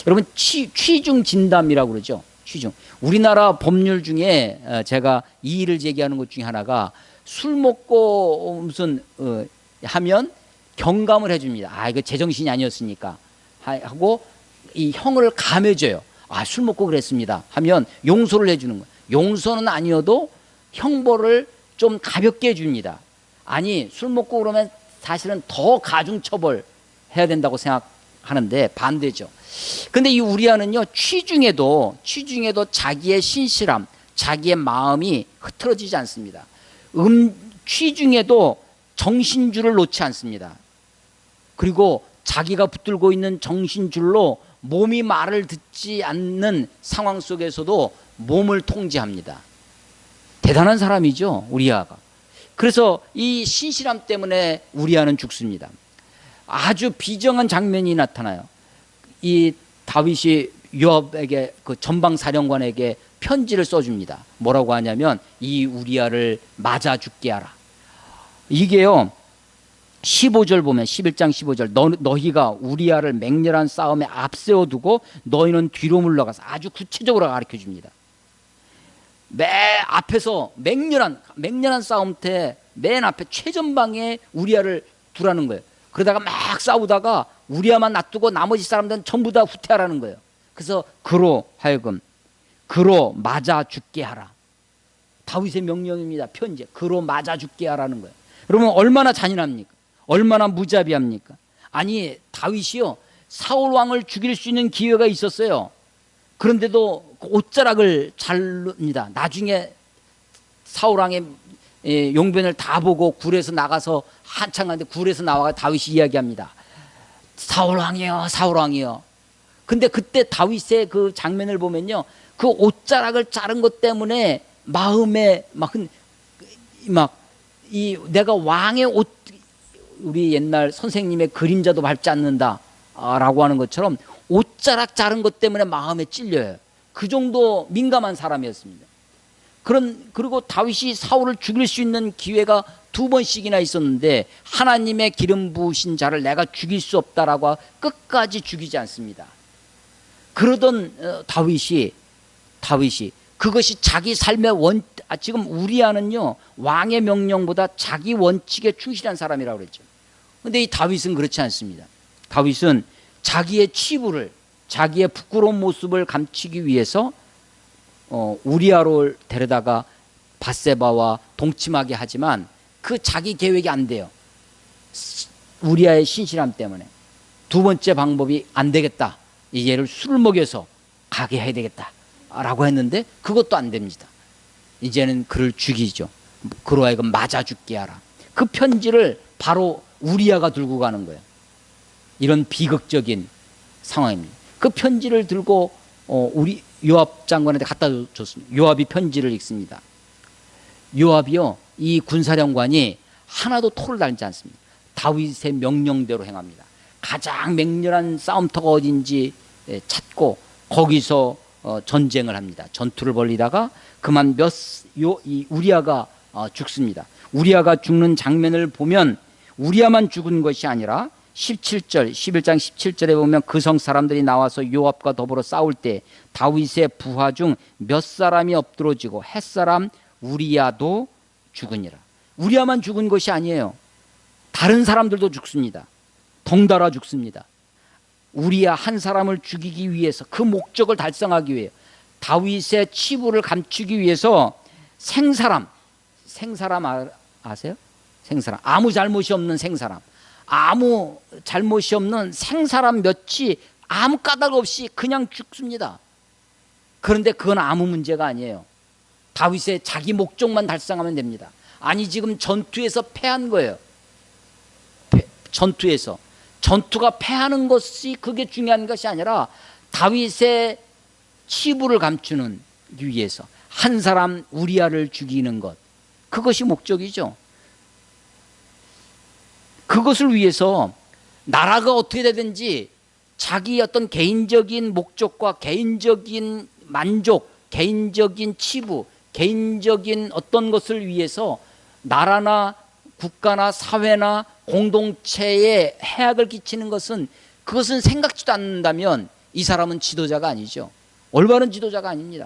A: 여러분, 취중 진담이라고 그러죠. 취중. 우리나라 법률 중에 제가 이의를 제기하는 것 중에 하나가 술 먹고 무슨 하면 경감을 해줍니다. 이거 제정신이 아니었으니까 하고 이 형을 감해줘요. 술 먹고 그랬습니다 하면 용서를 해주는 거예요. 용서는 아니어도 형벌을 좀 가볍게 해줍니다. 아니, 술 먹고 그러면 사실은 더 가중처벌 해야 된다고 생각하는데 반대죠. 근데 이 우리아는요, 취중에도 자기의 신실함, 자기의 마음이 흐트러지지 않습니다. 취중에도 정신줄을 놓지 않습니다. 그리고 자기가 붙들고 있는 정신줄로 몸이 말을 듣지 않는 상황 속에서도 몸을 통제합니다. 대단한 사람이죠, 우리아가. 그래서 이 신실함 때문에 우리아는 죽습니다. 아주 비정한 장면이 나타나요. 이 다윗이 요압에게, 그 전방 사령관에게 편지를 써줍니다. 뭐라고 하냐면 이 우리아를 맞아 죽게 하라. 이게요, 15절 보면 11장 15절 너희가 우리아를 맹렬한 싸움에 앞세워두고 너희는 뒤로 물러가서, 아주 구체적으로 가르쳐줍니다. 맨 앞에서 맹렬한 싸움 때 맨 앞에 최전방에 우리아를 두라는 거예요. 그러다가 막 싸우다가 우리아만 놔두고 나머지 사람들은 전부 다 후퇴하라는 거예요. 그래서 그로 하여금 그로 맞아 죽게 하라. 다윗의 명령입니다. 편지. 그로 맞아 죽게 하라는 거예요. 여러분, 얼마나 잔인합니까? 얼마나 무자비합니까? 아니, 다윗이요, 사울 왕을 죽일 수 있는 기회가 있었어요. 그런데도 옷자락을 자릅니다. 나중에 사울 왕의 용변을 다 보고 굴에서 나가서 한참 가는데 굴에서 나와가 다윗이 이야기합니다. 사울 왕이요, 사울 왕이요. 근데 그때 다윗의 그 장면을 보면요, 그 옷자락을 자른 것 때문에 마음에 내가 왕의 옷, 우리 옛날 선생님의 그림자도 밟지 않는다 라고 하는 것처럼 옷자락 자른 것 때문에 마음에 찔려요. 그 정도 민감한 사람이었습니다. 그리고 다윗이 사울을 죽일 수 있는 기회가 2번씩이나 있었는데 하나님의 기름 부으신 자를 내가 죽일 수 없다라고 끝까지 죽이지 않습니다. 그러던 다윗이 그것이 자기 삶의 지금 우리아는요, 왕의 명령보다 자기 원칙에 충실한 사람이라고 그랬죠. 그런데 이 다윗은 그렇지 않습니다. 다윗은 자기의 치부를, 자기의 부끄러운 모습을 감추기 위해서 우리아를 데려다가 밧세바와 동침하게 하지만 그 자기 계획이 안 돼요. 우리아의 신실함 때문에. 두 번째 방법이 안 되겠다. 이 얘를 술을 먹여서 가게 해야 되겠다라고 했는데 그것도 안 됩니다. 이제는 그를 죽이죠. 그로 하여금 맞아 죽게 하라. 그 편지를 바로 우리아가 들고 가는 거예요. 이런 비극적인 상황입니다. 그 편지를 들고 우리 요압 장관한테 갖다 줬습니다. 요압이 편지를 읽습니다. 요압이요, 이 군사령관이 하나도 토를 달지 않습니다. 다윗의 명령대로 행합니다. 가장 맹렬한 싸움터가 어딘지 찾고 거기서 전쟁을 합니다. 전투를 벌이다가 그만 이 우리아가 죽습니다. 우리아가 죽는 장면을 보면 우리아만 죽은 것이 아니라 11장 17절에 보면 그 성 사람들이 나와서 요압과 더불어 싸울 때 다윗의 부하 중 몇 사람이 엎드러지고 햇사람 우리아도 죽으니라. 우리아만 죽은 것이 아니에요. 다른 사람들도 죽습니다. 덩달아 죽습니다. 우리아 한 사람을 죽이기 위해서, 그 목적을 달성하기 위해, 다윗의 치부를 감추기 위해서 생사람 아세요? 생사람, 아무 잘못이 없는 생사람, 아무 잘못이 없는 생사람 몇이 아무 까닭 없이 그냥 죽습니다. 그런데 그건 아무 문제가 아니에요. 다윗의 자기 목적만 달성하면 됩니다. 아니, 지금 전투에서 패한 거예요. 전투가 패하는 것이 그게 중요한 것이 아니라 다윗의 치부를 감추는 위해서 한 사람 우리아를 죽이는 것, 그것이 목적이죠. 그것을 위해서 나라가 어떻게 되든지 자기 어떤 개인적인 목적과 개인적인 만족, 개인적인 치부, 개인적인 어떤 것을 위해서 나라나 국가나 사회나 공동체에 해악을 끼치는 것은, 그것은 생각지도 않는다면 이 사람은 지도자가 아니죠. 올바른 지도자가 아닙니다.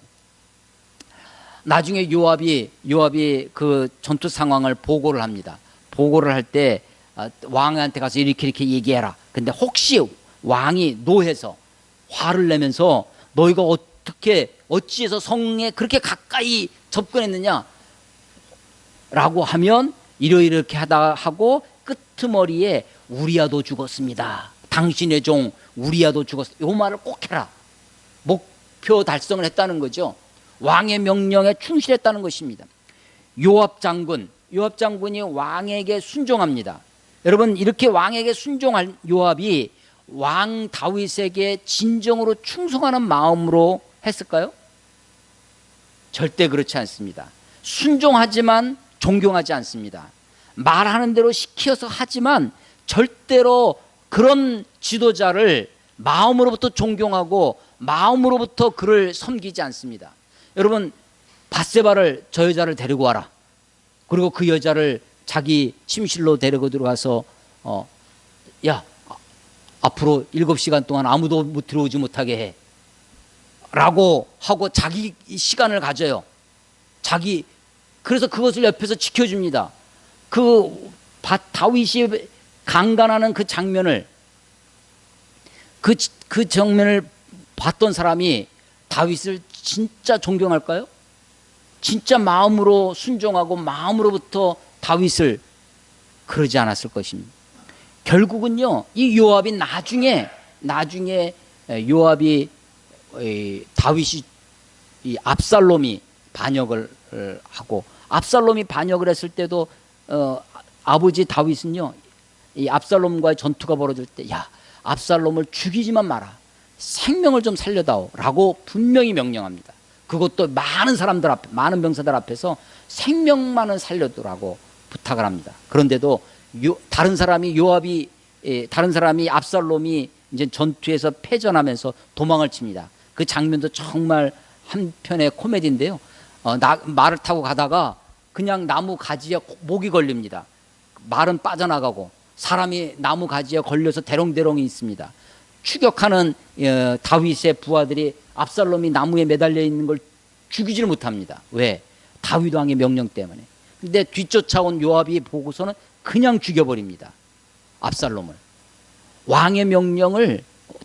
A: 나중에 요압이 그 전투 상황을 보고를 합니다. 보고를 할 때 왕한테 가서 이렇게 얘기해라. 근데 혹시 왕이 노해서 화를 내면서 너희가 어찌해서 성에 그렇게 가까이 접근했느냐 라고 하면 이렇게 하고 끄트머리에 우리아도 죽었습니다. 당신의 종 우리아도 죽었습니다. 이 말을 꼭 해라. 목표 달성을 했다는 거죠. 왕의 명령에 충실했다는 것입니다. 요압 장군이 왕에게 순종합니다. 여러분, 이렇게 왕에게 순종할 요압이 왕 다윗에게 진정으로 충성하는 마음으로 했을까요? 절대 그렇지 않습니다. 순종하지만 존경하지 않습니다. 말하는 대로 시켜서 하지만 절대로 그런 지도자를 마음으로부터 존경하고 마음으로부터 그를 섬기지 않습니다. 여러분, 밧세바를, 저 여자를 데리고 와라. 그리고 그 여자를 자기 침실로 데리고 들어가서 야, 앞으로 7시간 동안 아무도 못 들어오지 못하게 해 라고 하고 자기 시간을 가져요. 그래서 그것을 옆에서 지켜줍니다. 다윗이 강간하는 그 장면을, 그 장면을 봤던 사람이 다윗을 진짜 존경할까요? 진짜 마음으로 순종하고 마음으로부터 다윗을 그러지 않았을 것입니다. 결국은요, 이 요압이 나중에 요압이 다윗이 이 압살롬이 반역을 하고, 압살롬이 반역을 했을 때도 아버지 다윗은요, 이 압살롬과의 전투가 벌어질 때, 야, 압살롬을 죽이지만 마라, 생명을 좀 살려다오 라고 분명히 명령합니다. 그것도 많은 병사들 앞에서 생명만은 살려두라고 부탁을 합니다. 그런데도 다른 사람이 압살롬이 이제 전투에서 패전하면서 도망을 칩니다. 그 장면도 정말 한편의 코미디인데요. 말을 타고 가다가 그냥 나무 가지에 목이 걸립니다. 말은 빠져나가고 사람이 나무 가지에 걸려서 대롱대롱이 있습니다. 추격하는 다윗의 부하들이 압살롬이 나무에 매달려 있는 걸 죽이질 못합니다. 왜? 다윗 왕의 명령 때문에. 근데 뒤쫓아온 요압이 보고서는 그냥 죽여버립니다. 압살롬을.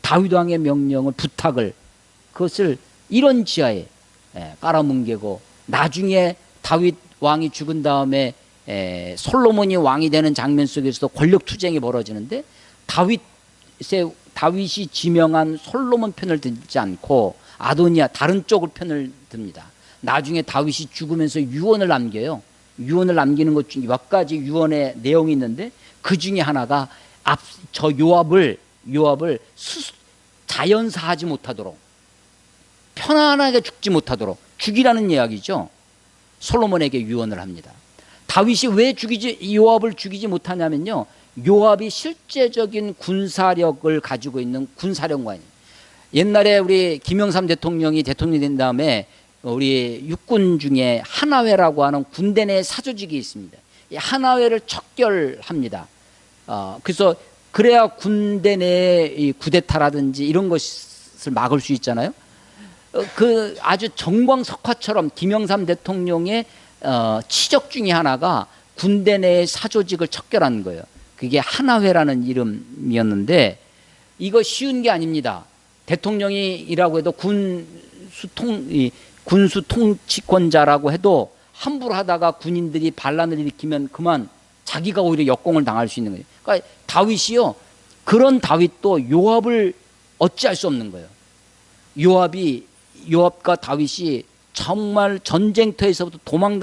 A: 다윗 왕의 명령을, 부탁을, 그것을 이런 지하에 깔아뭉개고, 나중에 다윗 왕이 죽은 다음에 솔로몬이 왕이 되는 장면 속에서도 권력 투쟁이 벌어지는데, 다윗의 다윗이 지명한 솔로몬 편을 들지 않고 아도니아 다른 쪽을 편을 듭니다. 나중에 다윗이 죽으면서 유언을 남겨요. 유언을 남기는 것 중에 몇 가지 유언의 내용이 있는데 그 중에 하나가 저 요압을 자연사하지 못하도록, 편안하게 죽지 못하도록 죽이라는 이야기죠. 솔로몬에게 유언을 합니다. 다윗이 왜 요압을 죽이지 못하냐면요, 요압이 실제적인 군사력을 가지고 있는 군사령관이에요. 옛날에 우리 김영삼 대통령이 대통령이 된 다음에 우리 육군 중에 하나회라고 하는 군대 내 사조직이 있습니다. 이 하나회를 척결합니다. 그래서 그래야 군대 내 쿠데타라든지 이런 것을 막을 수 있잖아요. 그 아주 정광석화처럼 김영삼 대통령의 치적 중에 하나가 군대 내의 사조직을 척결한 거예요. 그게 하나회라는 이름이었는데 이거 쉬운 게 아닙니다. 대통령이라고 해도 군수 통치권자라고 해도 함부로 하다가 군인들이 반란을 일으키면 그만 자기가 오히려 역공을 당할 수 있는 거예요. 그러니까 다윗이요, 그런 다윗도 요압을 어찌할 수 없는 거예요. 요압과 다윗이 정말 전쟁터에서부터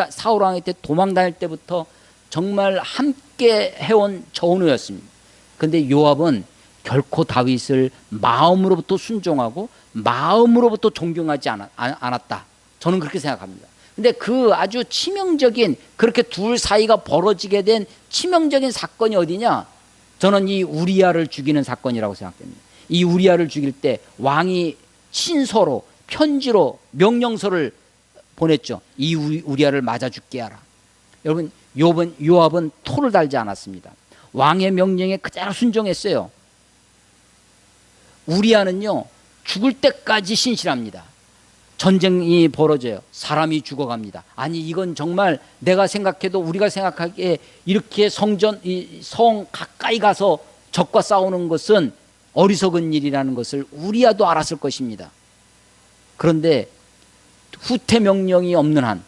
A: 사울 왕 때 도망 다닐 때부터 정말 함께 해온 전우였습니다. 그런데 요압은 결코 다윗을 마음으로부터 순종하고 마음으로부터 존경하지 않았다. 저는 그렇게 생각합니다. 근데 그 아주 치명적인, 그렇게 둘 사이가 벌어지게 된 치명적인 사건이 어디냐? 저는 이 우리아를 죽이는 사건이라고 생각합니다. 이 우리아를 죽일 때 왕이 친서로, 편지로 명령서를 보냈죠. 이 우리아를 맞아 죽게 하라. 여러분, 요압은 토를 달지 않았습니다. 왕의 명령에 그대로 순종했어요. 우리아는요, 죽을 때까지 신실합니다. 전쟁이 벌어져요. 사람이 죽어갑니다. 아니, 이건 정말 내가 생각해도, 우리가 생각하기에 이렇게 성 가까이 가서 적과 싸우는 것은 어리석은 일이라는 것을 우리아도 알았을 것입니다. 그런데 후퇴 명령이 없는 한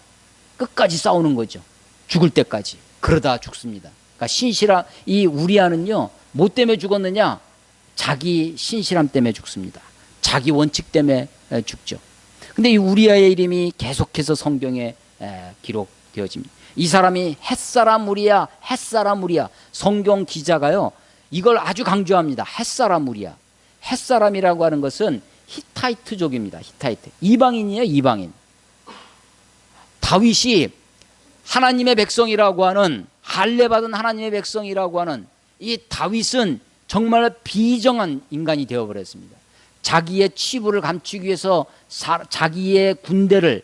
A: 끝까지 싸우는 거죠. 죽을 때까지. 그러다 죽습니다. 그러니까 이 우리아는요, 뭐 때문에 죽었느냐? 자기 신실함 때문에 죽습니다. 자기 원칙 때문에 죽죠. 근데 이 우리아의 이름이 계속해서 성경에 기록되어집니다. 이 사람이 햇사람 우리아, 햇사람 우리아. 성경 기자가요, 이걸 아주 강조합니다. 햇사람 우리아. 햇사람이라고 하는 것은 히타이트족입니다. 히타이트. 이방인이에요, 이방인. 다윗이 하나님의 백성이라고 하는, 할례받은 하나님의 백성이라고 하는 이 다윗은 정말 비정한 인간이 되어버렸습니다. 자기의 치부를 감추기 위해서 자기의 군대를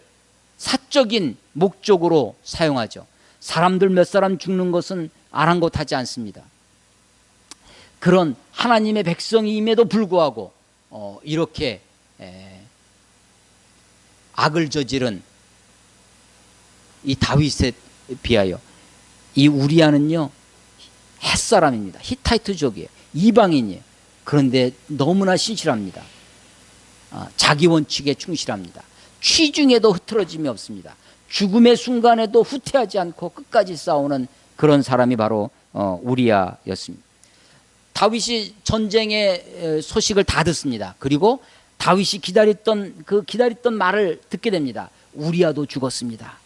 A: 사적인 목적으로 사용하죠. 사람들 몇 사람 죽는 것은 아랑곳하지 않습니다. 그런 하나님의 백성임에도 불구하고 이렇게 악을 저지른 이 다윗에 비하여 이 우리아는요, 햇사람입니다. 히타이트족이에요. 이방인이에요. 그런데 너무나 신실합니다. 자기 원칙에 충실합니다. 취중에도 흐트러짐이 없습니다. 죽음의 순간에도 후퇴하지 않고 끝까지 싸우는 그런 사람이 바로 우리아였습니다. 다윗이 전쟁의 소식을 다 듣습니다. 그리고 다윗이 기다렸던 말을 듣게 됩니다. 우리아도 죽었습니다.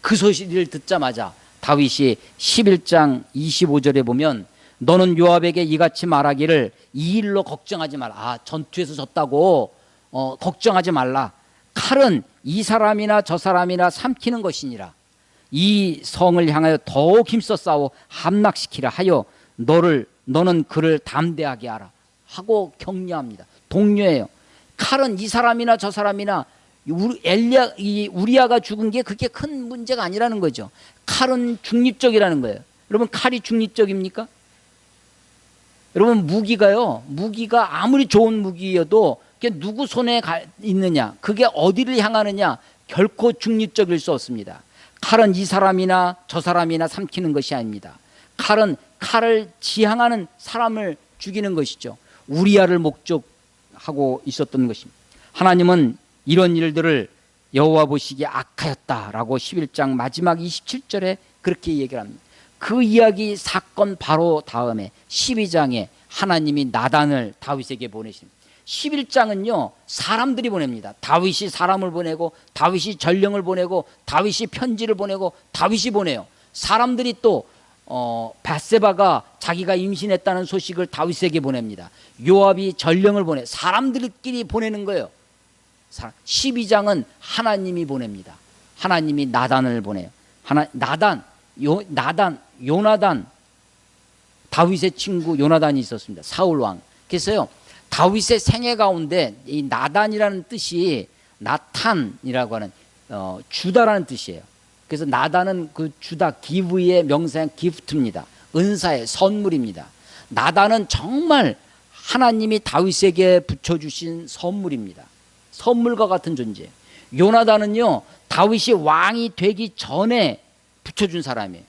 A: 그 소식을 듣자마자 다윗이 11장 25절에 보면, 너는 요압에게 이같이 말하기를, 이 일로 걱정하지 말라. 전투에서 졌다고 걱정하지 말라. 칼은 이 사람이나 저 사람이나 삼키는 것이니라. 이 성을 향하여 더욱 힘써 싸워 함락시키라 하여 너는 그를 담대하게 하라 하고 격려합니다. 독려해요. 칼은 이 사람이나 저 사람이나, 우리아가 죽은 게 그렇게 큰 문제가 아니라는 거죠. 칼은 중립적이라는 거예요. 여러분, 칼이 중립적입니까? 여러분, 무기가 아무리 좋은 무기여도 그게 누구 손에 있느냐, 그게 어디를 향하느냐, 결코 중립적일 수 없습니다. 칼은 이 사람이나 저 사람이나 삼키는 것이 아닙니다. 칼은 칼을 지향하는 사람을 죽이는 것이죠. 우리아를 목적하고 있었던 것입니다. 하나님은 이런 일들을 여호와 보시기에 악하였다라고 11장 마지막 27절에 그렇게 얘기를 합니다. 그 이야기 사건 바로 다음에 12장에 하나님이 나단을 다윗에게 보내십니다. 11장은요 사람들이 보냅니다. 다윗이 사람을 보내고 다윗이 전령을 보내고 다윗이 편지를 보내고 다윗이 보내요. 사람들이 또 밧세바가 자기가 임신했다는 소식을 다윗에게 보냅니다. 요압이 전령을 보내, 사람들끼리 보내는 거예요. 12장은 하나님이 보냅니다. 하나님이 나단을 보내요. 요나단, 다윗의 친구 요나단이 있었습니다. 사울 왕. 그래서요 다윗의 생애 가운데 이 나단이라는 뜻이 나탄이라고 하는 주다라는 뜻이에요. 그래서 나단은 그 주다, 기브의 명사형 기프트입니다. 은사의 선물입니다. 나단은 정말 하나님이 다윗에게 붙여주신 선물입니다. 선물과 같은 존재예요. 요나단은요 다윗이 왕이 되기 전에 붙여준 사람이에요.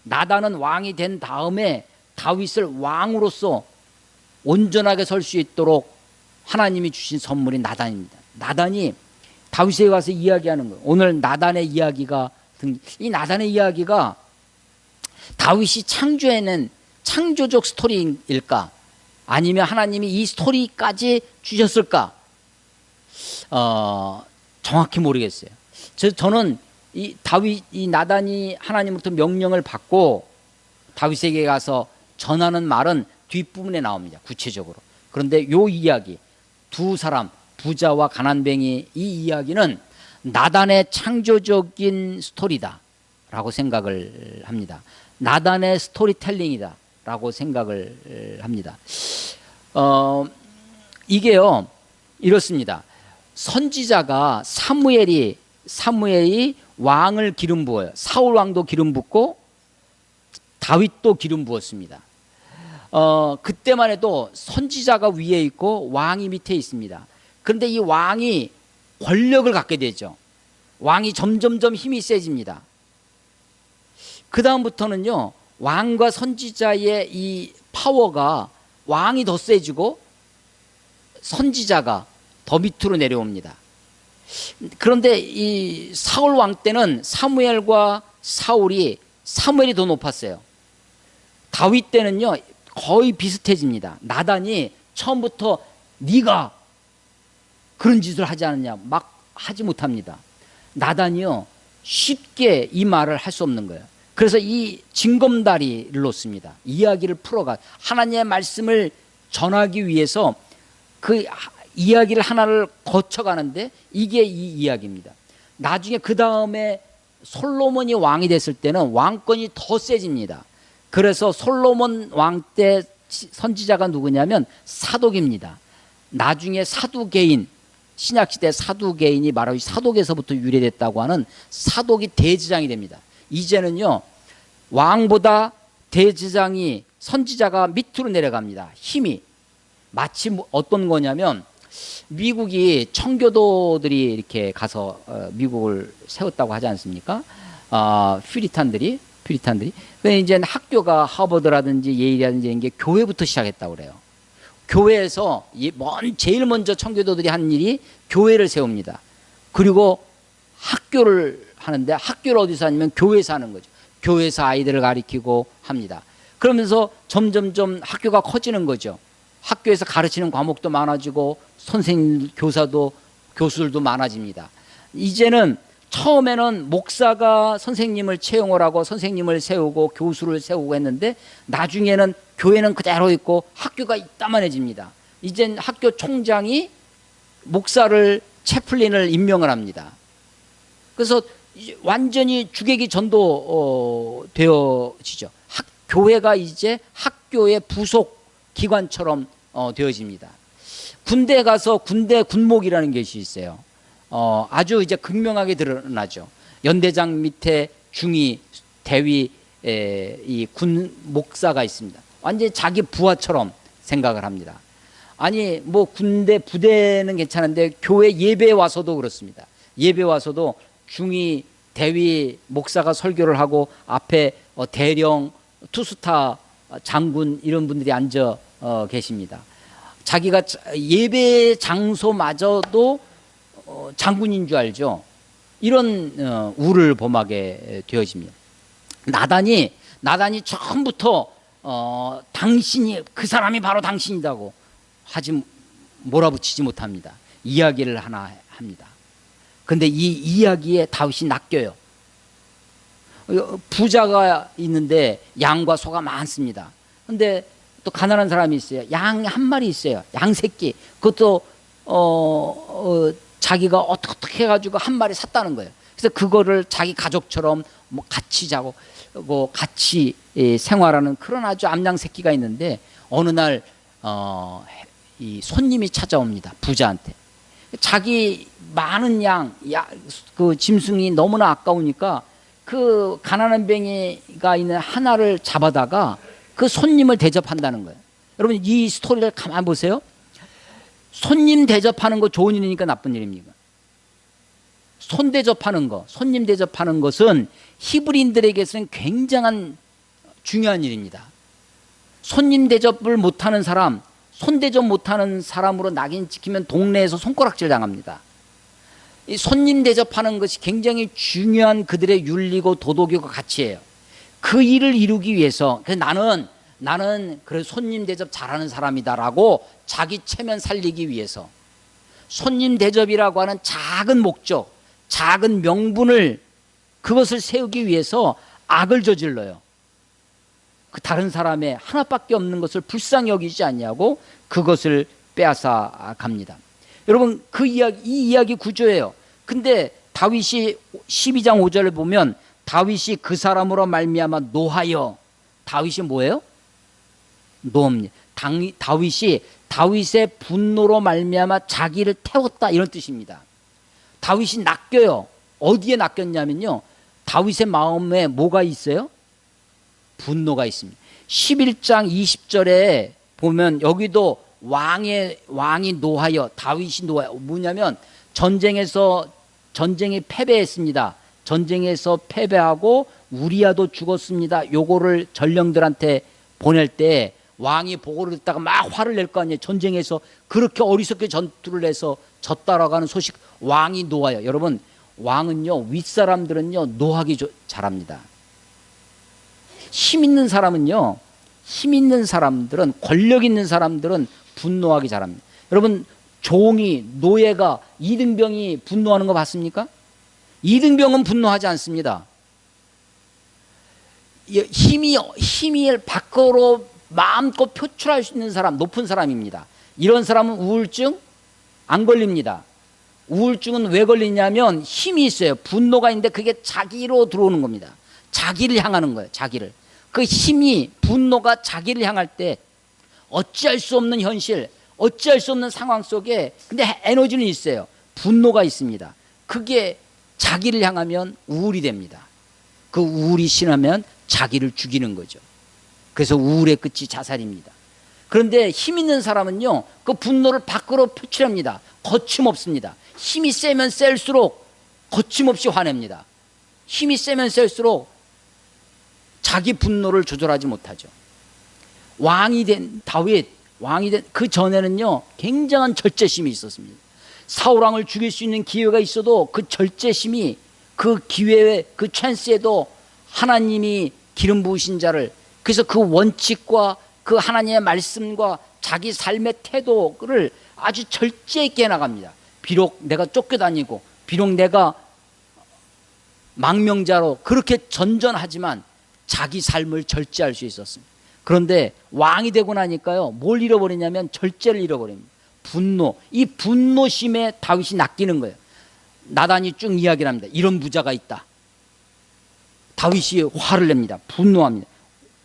A: 나단은 왕이 된 다음에 다윗을 왕으로서 온전하게 설 수 있도록 하나님이 주신 선물이 나단입니다. 나단이 다윗에게 와서 이야기하는 거예요. 오늘 나단의 이야기가, 이 나단의 이야기가 다윗이 창조해낸 창조적 스토리일까? 아니면 하나님이 이 스토리까지 주셨을까? 정확히 모르겠어요. 저는 이 나단이 하나님으로부터 명령을 받고 다윗에게 가서 전하는 말은 뒷부분에 나옵니다. 구체적으로. 그런데 요 이야기, 두 사람, 부자와 가난뱅이, 이 이야기는 나단의 창조적인 스토리다라고 생각을 합니다. 나단의 스토리텔링이다라고 생각을 합니다. 이게요 이렇습니다. 선지자가 사무엘이 왕을 기름 부어요. 사울 왕도 기름 붓고 다윗도 기름 부었습니다. 그때만 해도 선지자가 위에 있고 왕이 밑에 있습니다. 그런데 이 왕이 권력을 갖게 되죠. 왕이 점점점 힘이 세집니다. 그 다음부터는요 왕과 선지자의 이 파워가, 왕이 더 세지고 선지자가 더 밑으로 내려옵니다. 그런데 이 사울 왕 때는 사무엘이 더 높았어요. 다윗 때는요 거의 비슷해집니다. 나단이 처음부터 네가 그런 짓을 하지 않느냐 막 하지 못합니다. 나단이요 쉽게 이 말을 할 수 없는 거예요. 그래서 이 징검다리를 놓습니다. 이야기를 풀어가 하나님의 말씀을 전하기 위해서 그 이야기를 하나를 거쳐가는데 이게 이 이야기입니다. 나중에 그 다음에 솔로몬이 왕이 됐을 때는 왕권이 더 세집니다. 그래서 솔로몬 왕 때 선지자가 누구냐면 사독입니다. 나중에 사두개인, 신약시대 사두개인이 말하기 사독에서부터 유래됐다고 하는 사독이 대제장이 됩니다. 이제는요 왕보다 대제장이, 선지자가 밑으로 내려갑니다. 힘이 마치 어떤 거냐면 미국이 청교도들이 이렇게 가서 미국을 세웠다고 하지 않습니까? 퓨리탄들이. 근데 이제 학교가 하버드라든지 예일이라든지 이런 게 교회부터 시작했다고 그래요. 교회에서 제일 먼저 청교도들이 한 일이 교회를 세웁니다. 그리고 학교를 하는데, 학교를 어디서 하냐면 교회에서 하는 거죠. 교회에서 아이들을 가르치고 합니다. 그러면서 점점점 학교가 커지는 거죠. 학교에서 가르치는 과목도 많아지고 선생님, 교수들도 많아집니다. 이제는 처음에는 목사가 선생님을 채용을 하고 선생님을 세우고 교수를 세우고 했는데 나중에는 교회는 그대로 있고 학교가 이따만해집니다. 이젠 학교 총장이 목사를, 채플린을 임명을 합니다. 그래서 완전히 주객이 전도되어지죠. 교회가 이제 학교의 부속 기관처럼 되어집니다. 군대에 가서 군대 군목이라는 것이 있어요. 아주 이제 극명하게 드러나죠. 연대장 밑에 중위, 대위, 이 군 목사가 있습니다. 완전히 자기 부하처럼 생각을 합니다. 아니 뭐 군대 부대는 괜찮은데 교회 예배에 와서도 그렇습니다. 예배 와서도 중위, 대위, 목사가 설교를 하고 앞에 대령, 투스타, 장군 이런 분들이 앉아 계십니다. 자기가 예배 장소마저도 장군인 줄 알죠. 이런 우를 범하게 되어집니다. 나단이 처음부터 당신이 그 사람이 바로 당신이라고 하지 몰아붙이지 못합니다. 이야기를 하나 합니다. 근데 이 이야기에 다윗이 낚여요. 부자가 있는데 양과 소가 많습니다. 근데 또 가난한 사람이 있어요. 양 한 마리 있어요. 양 새끼. 그것도 자기가 어떻게 해가지고 한 마리 샀다는 거예요. 그래서 그거를 자기 가족처럼 뭐 같이 자고 뭐 같이 생활하는 그런 아주 암양 새끼가 있는데 어느 날 이 손님이 찾아옵니다. 부자한테. 자기 많은 그 짐승이 너무나 아까우니까 그 가난한 뱅이가 있는 하나를 잡아다가 그 손님을 대접한다는 거예요. 여러분 이 스토리를 가만 보세요. 손님 대접하는 거 좋은 일이니까 나쁜 일입니까? 손 대접하는 거, 손님 대접하는 것은 히브리인들에게서는 굉장한 중요한 일입니다. 손님 대접을 못하는 사람, 손 대접 못하는 사람으로 낙인 찍히면 동네에서 손가락질 당합니다. 이 손님 대접하는 것이 굉장히 중요한 그들의 윤리고 도덕이고 가치예요. 그 일을 이루기 위해서 나는 그래 손님 대접 잘하는 사람이다라고 자기 체면 살리기 위해서 손님 대접이라고 하는 작은 목적, 작은 명분을 그것을 세우기 위해서 악을 저질러요. 그 다른 사람의 하나밖에 없는 것을 불쌍히 여기지 않냐고 그것을 빼앗아 갑니다. 여러분 이 이야기 구조예요. 근데 다윗이 12장 5절을 보면 다윗이 그 사람으로 말미암아 노하여, 다윗이 뭐예요? 노합니다. 다윗이 다윗의 분노로 말미암아 자기를 태웠다 이런 뜻입니다. 다윗이 낚여요. 어디에 낚였냐면요, 다윗의 마음에 뭐가 있어요? 분노가 있습니다. 11장 20절에 보면 여기도 왕이 노하여, 다윗이 노하여, 뭐냐면 전쟁이 패배했습니다. 전쟁에서 패배하고 우리아도 죽었습니다. 요거를 전령들한테 보낼 때 왕이 보고를 듣다가 막 화를 낼 거 아니에요. 전쟁에서 그렇게 어리석게 전투를 해서 졌다라고 하는 소식. 왕이 노하여. 여러분 왕은요, 윗사람들은요 노하기 잘합니다. 힘 있는 사람들은, 권력 있는 사람들은 분노하기 잘합니다. 여러분 노예가, 이등병이 분노하는 거 봤습니까? 이등병은 분노하지 않습니다. 힘이 밖으로 마음껏 표출할 수 있는 사람, 높은 사람입니다. 이런 사람은 우울증 안 걸립니다. 우울증은 왜 걸리냐면 힘이 있어요. 분노가 있는데 그게 자기로 들어오는 겁니다. 자기를 향하는 거예요. 자기를. 그 힘이, 분노가 자기를 향할 때 어찌할 수 없는 현실, 어찌할 수 없는 상황 속에 근데 에너지는 있어요. 분노가 있습니다. 그게 자기를 향하면 우울이 됩니다. 그 우울이 심하면 자기를 죽이는 거죠. 그래서 우울의 끝이 자살입니다. 그런데 힘 있는 사람은요, 그 분노를 밖으로 표출합니다. 거침없습니다. 힘이 세면 셀수록 거침없이 화냅니다. 힘이 세면 셀수록 자기 분노를 조절하지 못하죠. 왕이 된 그 전에는요 굉장한 절제심이 있었습니다. 사울왕을 죽일 수 있는 기회가 있어도 그 절제심이, 그 기회에, 그 찬스에도 하나님이 기름 부으신 자를, 그래서 그 원칙과 그 하나님의 말씀과 자기 삶의 태도를 아주 절제 있게 해나갑니다. 비록 내가 쫓겨다니고, 비록 내가 망명자로 그렇게 전전하지만 자기 삶을 절제할 수 있었습니다. 그런데 왕이 되고 나니까요, 뭘 잃어버리냐면 절제를 잃어버립니다. 분노, 이 분노심에 다윗이 낚이는 거예요. 나단이 쭉 이야기를 합니다. 이런 부자가 있다. 다윗이 화를 냅니다. 분노합니다.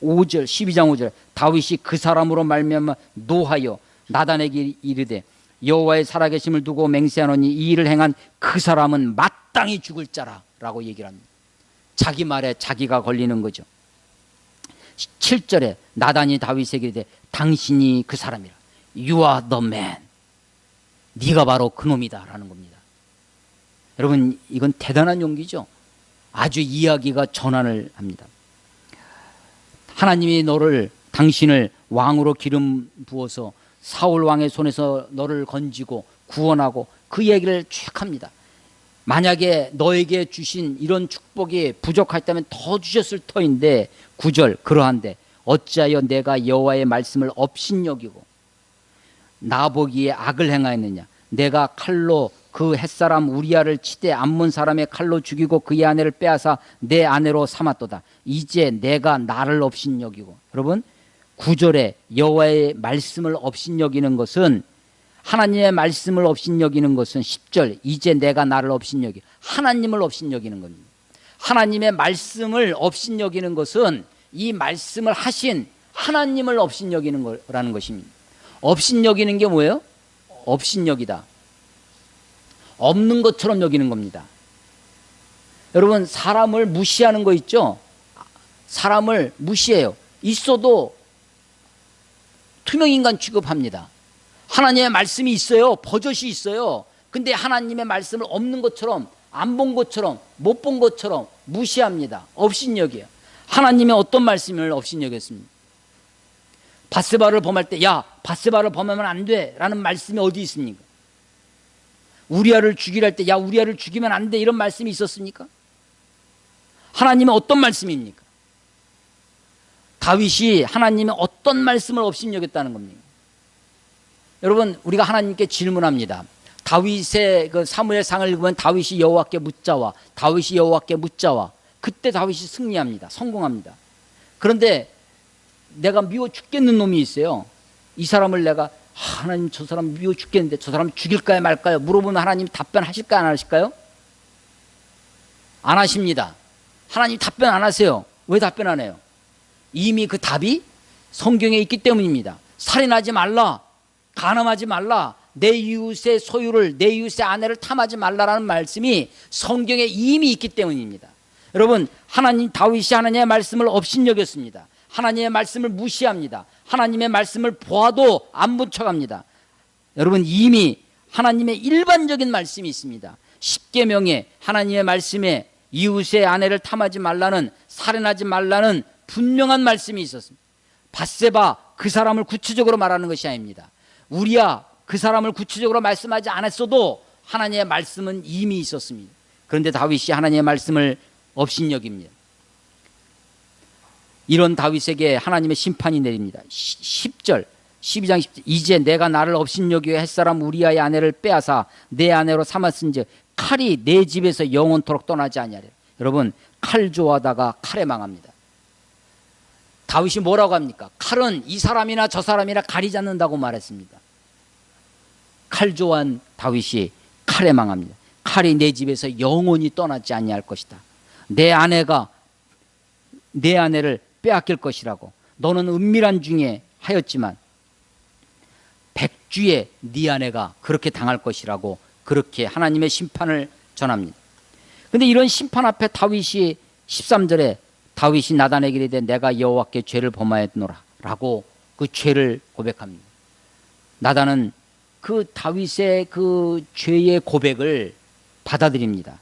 A: 5절, 12장 5절, 다윗이 그 사람으로 말미암아 노하여 나단에게 이르되 여호와의 살아계심을 두고 맹세하노니 이 일을 행한 그 사람은 마땅히 죽을 자라라고 얘기를 합니다. 자기 말에 자기가 걸리는 거죠. 7절에 나단이 다윗에게 이르되 당신이 그 사람이라, You are the man. 네가 바로 그놈이다 라는 겁니다. 여러분 이건 대단한 용기죠. 아주 이야기가 전환을 합니다. 하나님이 당신을 왕으로 기름 부어서 사울 왕의 손에서 너를 건지고 구원하고 그 얘기를 쭉 합니다. 만약에 너에게 주신 이런 축복이 부족했다면 더 주셨을 터인데 9절, 그러한데 어찌하여 내가 여호와의 말씀을 업신여기고 나보기에 악을 행하였느냐. 내가 칼로 그 햇사람 우리아를 치되 암몬 사람의 칼로 죽이고 그의 아내를 빼앗아 내 아내로 삼았도다. 이제 내가 나를 업신여기고. 여러분 9절에 여호와의 말씀을 업신여기는 것은, 하나님의 말씀을 업신여기는 것은 10절 이제 내가 나를 업신여기, 하나님을 업신여기는 겁니다. 하나님의 말씀을 업신여기는 것은 이 말씀을 하신 하나님을 업신여기는 거라는 것입니다. 업신여기는 게 뭐예요? 업신여기다. 없는 것처럼 여기는 겁니다. 여러분 사람을 무시하는 거 있죠? 사람을 무시해요. 있어도 투명인간 취급합니다. 하나님의 말씀이 있어요. 버젓이 있어요. 근데 하나님의 말씀을 없는 것처럼, 안 본 것처럼, 못 본 것처럼 무시합니다. 업신여겨요. 하나님의 어떤 말씀을 업신여겼습니까? 밧세바를 범할 때 야 밧세바를 범하면 안 돼 라는 말씀이 어디 있습니까? 우리아를 죽이라 할 때 야 우리아를 죽이면 안 돼 이런 말씀이 있었습니까? 하나님은 어떤 말씀입니까? 다윗이 하나님의 어떤 말씀을 업신여겼다는 겁니까? 여러분 우리가 하나님께 질문합니다. 다윗의 그 사무엘상을 읽으면 다윗이 여호와께 묻자와, 다윗이 여호와께 묻자와, 그때 다윗이 승리합니다. 성공합니다. 그런데 내가 미워 죽겠는 놈이 있어요. 이 사람을 내가 하나님 저 사람 미워 죽겠는데 저 사람 죽일까요 말까요 물어보면 하나님 답변하실까요 안 하실까요? 안 하십니다. 하나님 답변 안 하세요. 왜 답변 안 해요? 이미 그 답이 성경에 있기 때문입니다. 살인하지 말라, 간음하지 말라, 내 이웃의 소유를, 내 이웃의 아내를 탐하지 말라라는 말씀이 성경에 이미 있기 때문입니다. 여러분 하나님, 다윗이 하나님의 말씀을 업신여겼습니다. 하나님의 말씀을 무시합니다. 하나님의 말씀을 보아도 안 본 척합니다. 여러분 이미 하나님의 일반적인 말씀이 있습니다. 십계명에 하나님의 말씀에 이웃의 아내를 탐하지 말라는, 살인하지 말라는 분명한 말씀이 있었습니다. 밧세바 그 사람을 구체적으로 말하는 것이 아닙니다. 우리야 그 사람을 구체적으로 말씀하지 않았어도 하나님의 말씀은 이미 있었습니다. 그런데 다윗이 하나님의 말씀을 업신여깁니다. 이런 다윗에게 하나님의 심판이 내립니다. 10절 12장 10절 이제 내가 나를 업신여기고 햇사람 우리아의 아내를 빼앗아 내 아내로 삼았은즉 칼이 내 집에서 영원토록 떠나지 아니하리라. 여러분 칼 좋아하다가 칼에 망합니다. 다윗이 뭐라고 합니까? 칼은 이 사람이나 저 사람이나 가리지 않는다고 말했습니다. 칼 좋아한 다윗이 칼에 망합니다. 칼이 내 집에서 영원히 떠나지 아니할 것이다. 내 아내를 빼앗길 것이라고. 너는 은밀한 중에 하였지만 백주에 네 아내가 그렇게 당할 것이라고, 그렇게 하나님의 심판을 전합니다. 그런데 이런 심판 앞에 다윗이 13절에 다윗이 나단에게 이르되 내가 여호와께 죄를 범하였노라 라고 그 죄를 고백합니다. 나단은 그 다윗의 그 죄의 고백을 받아들입니다.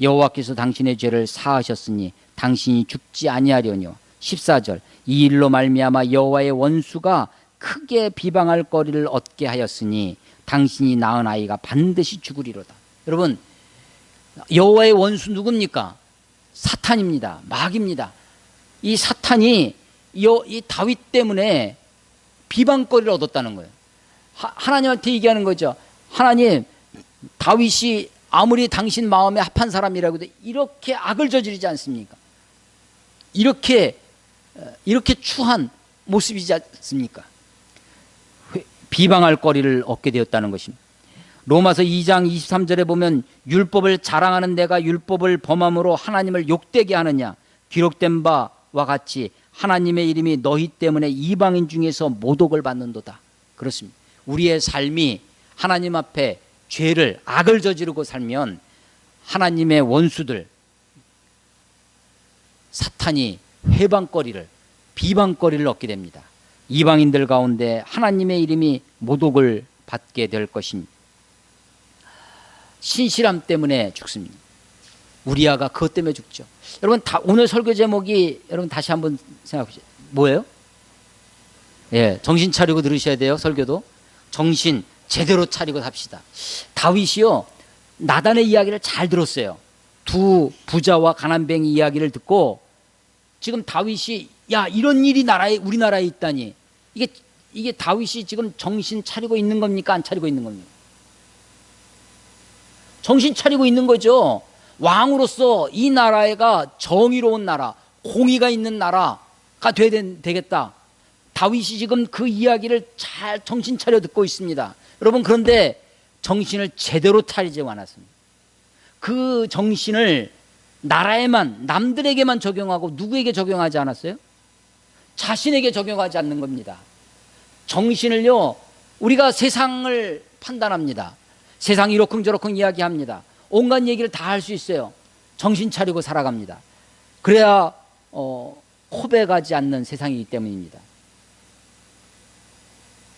A: 여호와께서 당신의 죄를 사하셨으니 당신이 죽지 아니하려니와. 14절 이 일로 말미암아 여호와의 원수가 크게 비방할 거리를 얻게 하였으니 당신이 낳은 아이가 반드시 죽으리로다. 여러분 여호와의 원수 누굽니까? 사탄입니다. 마귀입니다. 이 사탄이 이 다윗 때문에 비방거리를 얻었다는 거예요. 하나님한테 얘기하는 거죠. 하나님, 다윗이 아무리 당신 마음에 합한 사람이라고 해도 이렇게 악을 저지르지 않습니까? 이렇게 추한 모습이지 않습니까? 비방할 거리를 얻게 되었다는 것입니다. 로마서 2장 23절에 보면 율법을 자랑하는 내가 율법을 범함으로 하나님을 욕되게 하느냐, 기록된 바와 같이 하나님의 이름이 너희 때문에 이방인 중에서 모독을 받는도다. 그렇습니다. 우리의 삶이 하나님 앞에 죄를, 악을 저지르고 살면 하나님의 원수들, 사탄이 회방거리를, 비방거리를 얻게 됩니다. 이방인들 가운데 하나님의 이름이 모독을 받게 될 것입니다. 신실함 때문에 죽습니다. 우리아가 그것 때문에 죽죠. 여러분 오늘 설교 제목이 여러분 다시 한번 생각해 보세요. 뭐예요? 예, 정신 차리고 들으셔야 돼요. 설교도 정신 제대로 차리고 삽시다. 다윗이요 나단의 이야기를 잘 들었어요. 두 부자와 가난뱅이 이야기를 듣고 지금 다윗이 야, 이런 일이 우리나라에 있다니. 이게 다윗이 지금 정신 차리고 있는 겁니까? 안 차리고 있는 겁니까? 정신 차리고 있는 거죠. 왕으로서 이 나라가 정의로운 나라, 공의가 있는 나라가 되겠다. 다윗이 지금 그 이야기를 잘 정신 차려 듣고 있습니다. 여러분, 그런데 정신을 제대로 차리지 않았습니다. 그 정신을 나라에만, 남들에게만 적용하고 누구에게 적용하지 않았어요? 자신에게 적용하지 않는 겁니다. 정신을요, 우리가 세상을 판단합니다. 세상이 이러쿵저러쿵 이야기합니다. 온갖 얘기를 다 할 수 있어요. 정신 차리고 살아갑니다. 그래야 코베가지 않는 세상이기 때문입니다.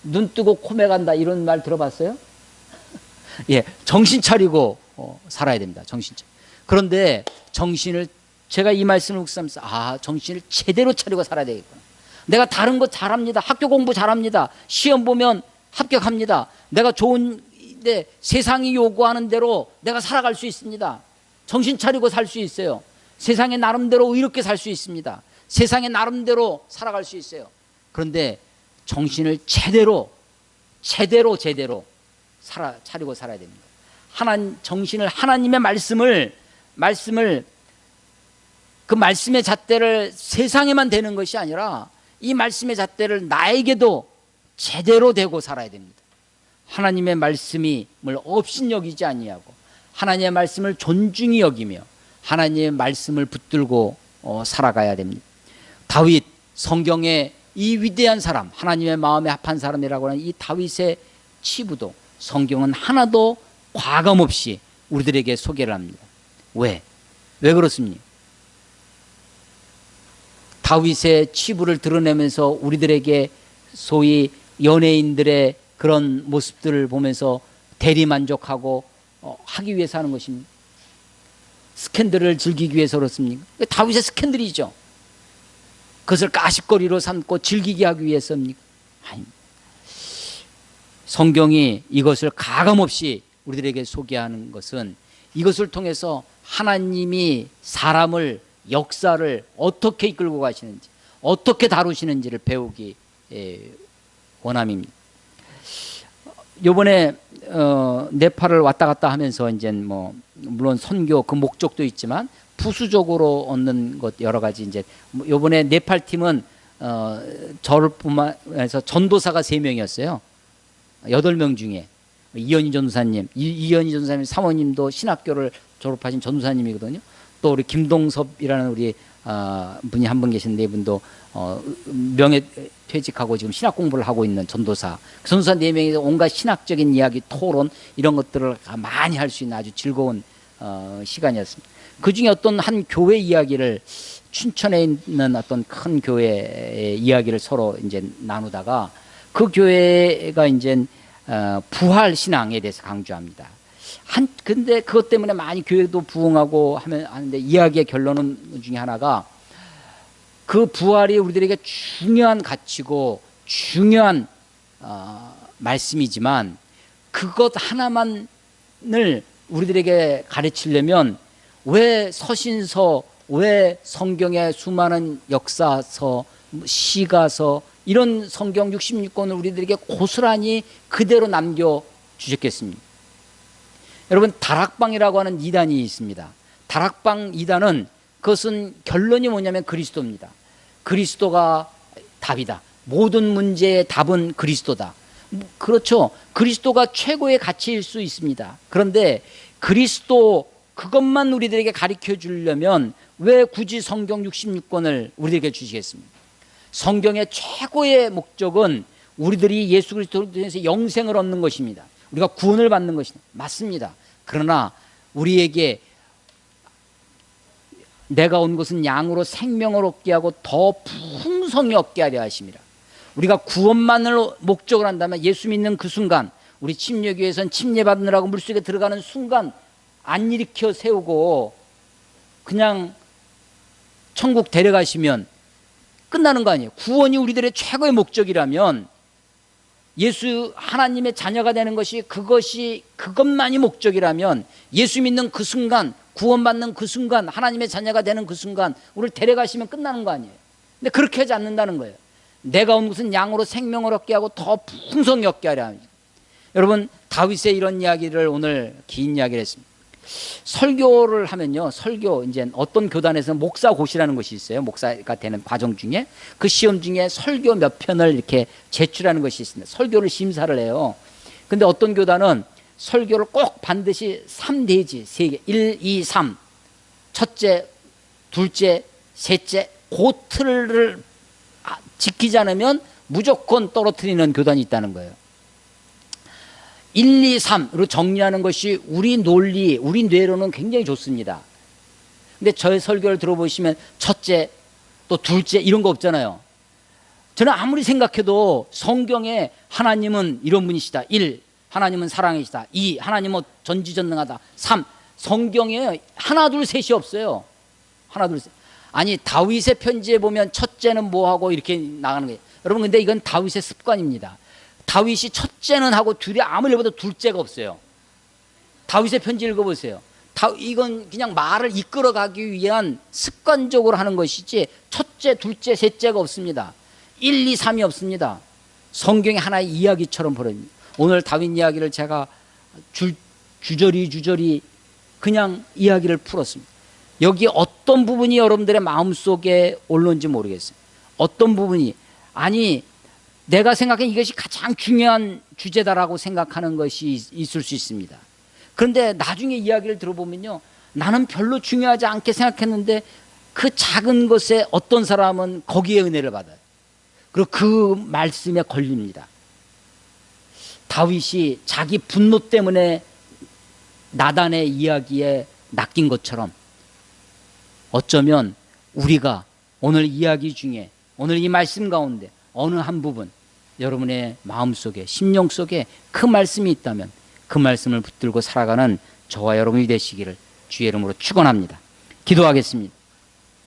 A: 눈 뜨고 코베간다 이런 말 들어봤어요? 예, 정신 차리고 살아야 됩니다. 정신 차리고. 그런데 제가 이 말씀을 묵상하면서 정신을 제대로 차리고 살아야 되겠구나. 내가 다른 거 잘합니다. 학교 공부 잘합니다. 시험 보면 합격합니다. 내가 좋은데 세상이 요구하는 대로 내가 살아갈 수 있습니다. 정신 차리고 살 수 있어요. 세상의 나름대로 의롭게 살 수 있습니다. 세상의 나름대로 살아갈 수 있어요. 그런데 정신을 제대로 차리고 살아야 됩니다. 정신을 하나님의 말씀을 그 말씀의 잣대를 세상에만 대는 것이 아니라 이 말씀의 잣대를 나에게도 제대로 대고 살아야 됩니다. 하나님의 말씀을 업신여기지 아니하고 하나님의 말씀을 존중히 여기며 하나님의 말씀을 붙들고 살아가야 됩니다. 다윗, 성경의 이 위대한 사람, 하나님의 마음에 합한 사람이라고 하는 이 다윗의 치부도 성경은 하나도 과감 없이 우리들에게 소개를 합니다. 왜 그렇습니까? 다윗의 치부를 드러내면서 우리들에게 소위 연예인들의 그런 모습들을 보면서 대리만족하고 하기 위해서 하는 것입니다. 스캔들을 즐기기 위해서 그렇습니까? 다윗의 스캔들이죠. 그것을 가십거리로 삼고 즐기게 하기 위해서입니까? 아닙니다. 성경이 이것을 가감없이 우리들에게 소개하는 것은 이것을 통해서 하나님이 사람을, 역사를 어떻게 이끌고 가시는지, 어떻게 다루시는지를 배우기 원함입니다. 요번에 네팔을 왔다 갔다 하면서 이제 물론 선교 그 목적도 있지만 부수적으로 얻는 것 여러 가지 이제 요번에 네팔 팀은 저를 포함해서 전도사가 3명이었어요. 8명 중에 이현희 전도사님, 이현희 전도사님 사모님도 신학교를 졸업하신 전도사님이거든요. 또 우리 김동섭이라는 우리 분이 한 분 계신데 이분도 명예 퇴직하고 지금 신학 공부를 하고 있는 전도사. 그 전도사 4명이 온갖 신학적인 이야기, 토론 이런 것들을 많이 할 수 있는 아주 즐거운 시간이었습니다. 그 중에 어떤 한 교회 이야기를, 춘천에 있는 어떤 큰 교회의 이야기를 서로 이제 나누다가 그 교회가 이제 부활 신앙에 대해서 강조합니다. 근데 그것 때문에 많이 교회도 부흥하고 하는데 이야기의 결론은 중에 하나가 그 부활이 우리들에게 중요한 가치고 중요한 말씀이지만 그것 하나만을 우리들에게 가르치려면 왜 서신서, 왜 성경의 수많은 역사서, 시가서 이런 성경 66권을 우리들에게 고스란히 그대로 남겨주셨겠습니까? 여러분, 다락방이라고 하는 이단이 있습니다. 다락방 이단은 그것은 결론이 뭐냐면 그리스도입니다. 그리스도가 답이다. 모든 문제의 답은 그리스도다. 그렇죠. 그리스도가 최고의 가치일 수 있습니다. 그런데 그리스도 그것만 우리들에게 가르쳐 주려면 왜 굳이 성경 66권을 우리들에게 주시겠습니까? 성경의 최고의 목적은 우리들이 예수 그리스도를 통해서 영생을 얻는 것입니다. 우리가 구원을 받는 것입니다. 맞습니다. 그러나 우리에게 내가 온 것은 양으로 생명을 얻게 하고 더 풍성히 얻게 하려 하심이라. 우리가 구원만을 목적으로 한다면 예수 믿는 그 순간, 우리 침례교회에서는 침례 받느라고 물속에 들어가는 순간 안 일으켜 세우고 그냥 천국 데려가시면 끝나는 거 아니에요. 구원이 우리들의 최고의 목적이라면 예수 하나님의 자녀가 되는 것이 그것만이 목적이라면 예수 믿는 그 순간, 구원받는 그 순간, 하나님의 자녀가 되는 그 순간 우리를 데려가시면 끝나는 거 아니에요. 근데 그렇게 하지 않는다는 거예요. 내가 온 것은 양으로 생명을 얻게 하고 더 풍성히 얻게 하려 합니다. 여러분, 다윗의 이런 이야기를 오늘 긴 이야기를 했습니다. 설교를 하면요, 설교, 이제 어떤 교단에서는 목사고시라는 것이 있어요. 목사가 되는 과정 중에 그 시험 중에 설교 몇 편을 이렇게 제출하는 것이 있습니다. 설교를 심사를 해요. 근데 어떤 교단은 설교를 꼭 반드시 3대지, 3개, 1, 2, 3, 첫째, 둘째, 셋째, 그 틀을 지키지 않으면 무조건 떨어뜨리는 교단이 있다는 거예요. 1, 2, 3으로 정리하는 것이 우리 논리, 우리 뇌로는 굉장히 좋습니다. 근데 저의 설교를 들어보시면 첫째, 또 둘째 이런 거 없잖아요. 저는 아무리 생각해도 성경에 하나님은 이런 분이시다. 1, 하나님은 사랑이시다. 2, 하나님은 전지전능하다. 3, 성경에 하나, 둘, 셋이 없어요. 하나, 둘, 셋. 아니, 다윗의 편지에 보면 첫째는 뭐하고 이렇게 나가는 거예요. 여러분, 근데 이건 다윗의 습관입니다. 다윗이 첫째는 하고 둘이 아무리 해봐도 둘째가 없어요. 다윗의 편지 읽어보세요. 이건 그냥 말을 이끌어가기 위한 습관적으로 하는 것이지 첫째, 둘째, 셋째가 없습니다. 1, 2, 3이 없습니다. 성경이 하나의 이야기처럼 벌어집니다. 오늘 다윗 이야기를 제가 주저리 그냥 이야기를 풀었습니다. 여기 어떤 부분이 여러분들의 마음속에 올라온지 모르겠어요. 어떤 부분이, 아니 내가 생각해 이것이 가장 중요한 주제다라고 생각하는 것이 있을 수 있습니다. 그런데 나중에 이야기를 들어보면요, 나는 별로 중요하지 않게 생각했는데 그 작은 것에 어떤 사람은 거기에 은혜를 받아요. 그리고 그 말씀에 걸립니다. 다윗이 자기 분노 때문에 나단의 이야기에 낚인 것처럼 어쩌면 우리가 오늘 이야기 중에, 오늘 이 말씀 가운데 어느 한 부분, 여러분의 마음속에, 심령 속에 그 말씀이 있다면 그 말씀을 붙들고 살아가는 저와 여러분이 되시기를 주의 이름으로 축원합니다. 기도하겠습니다.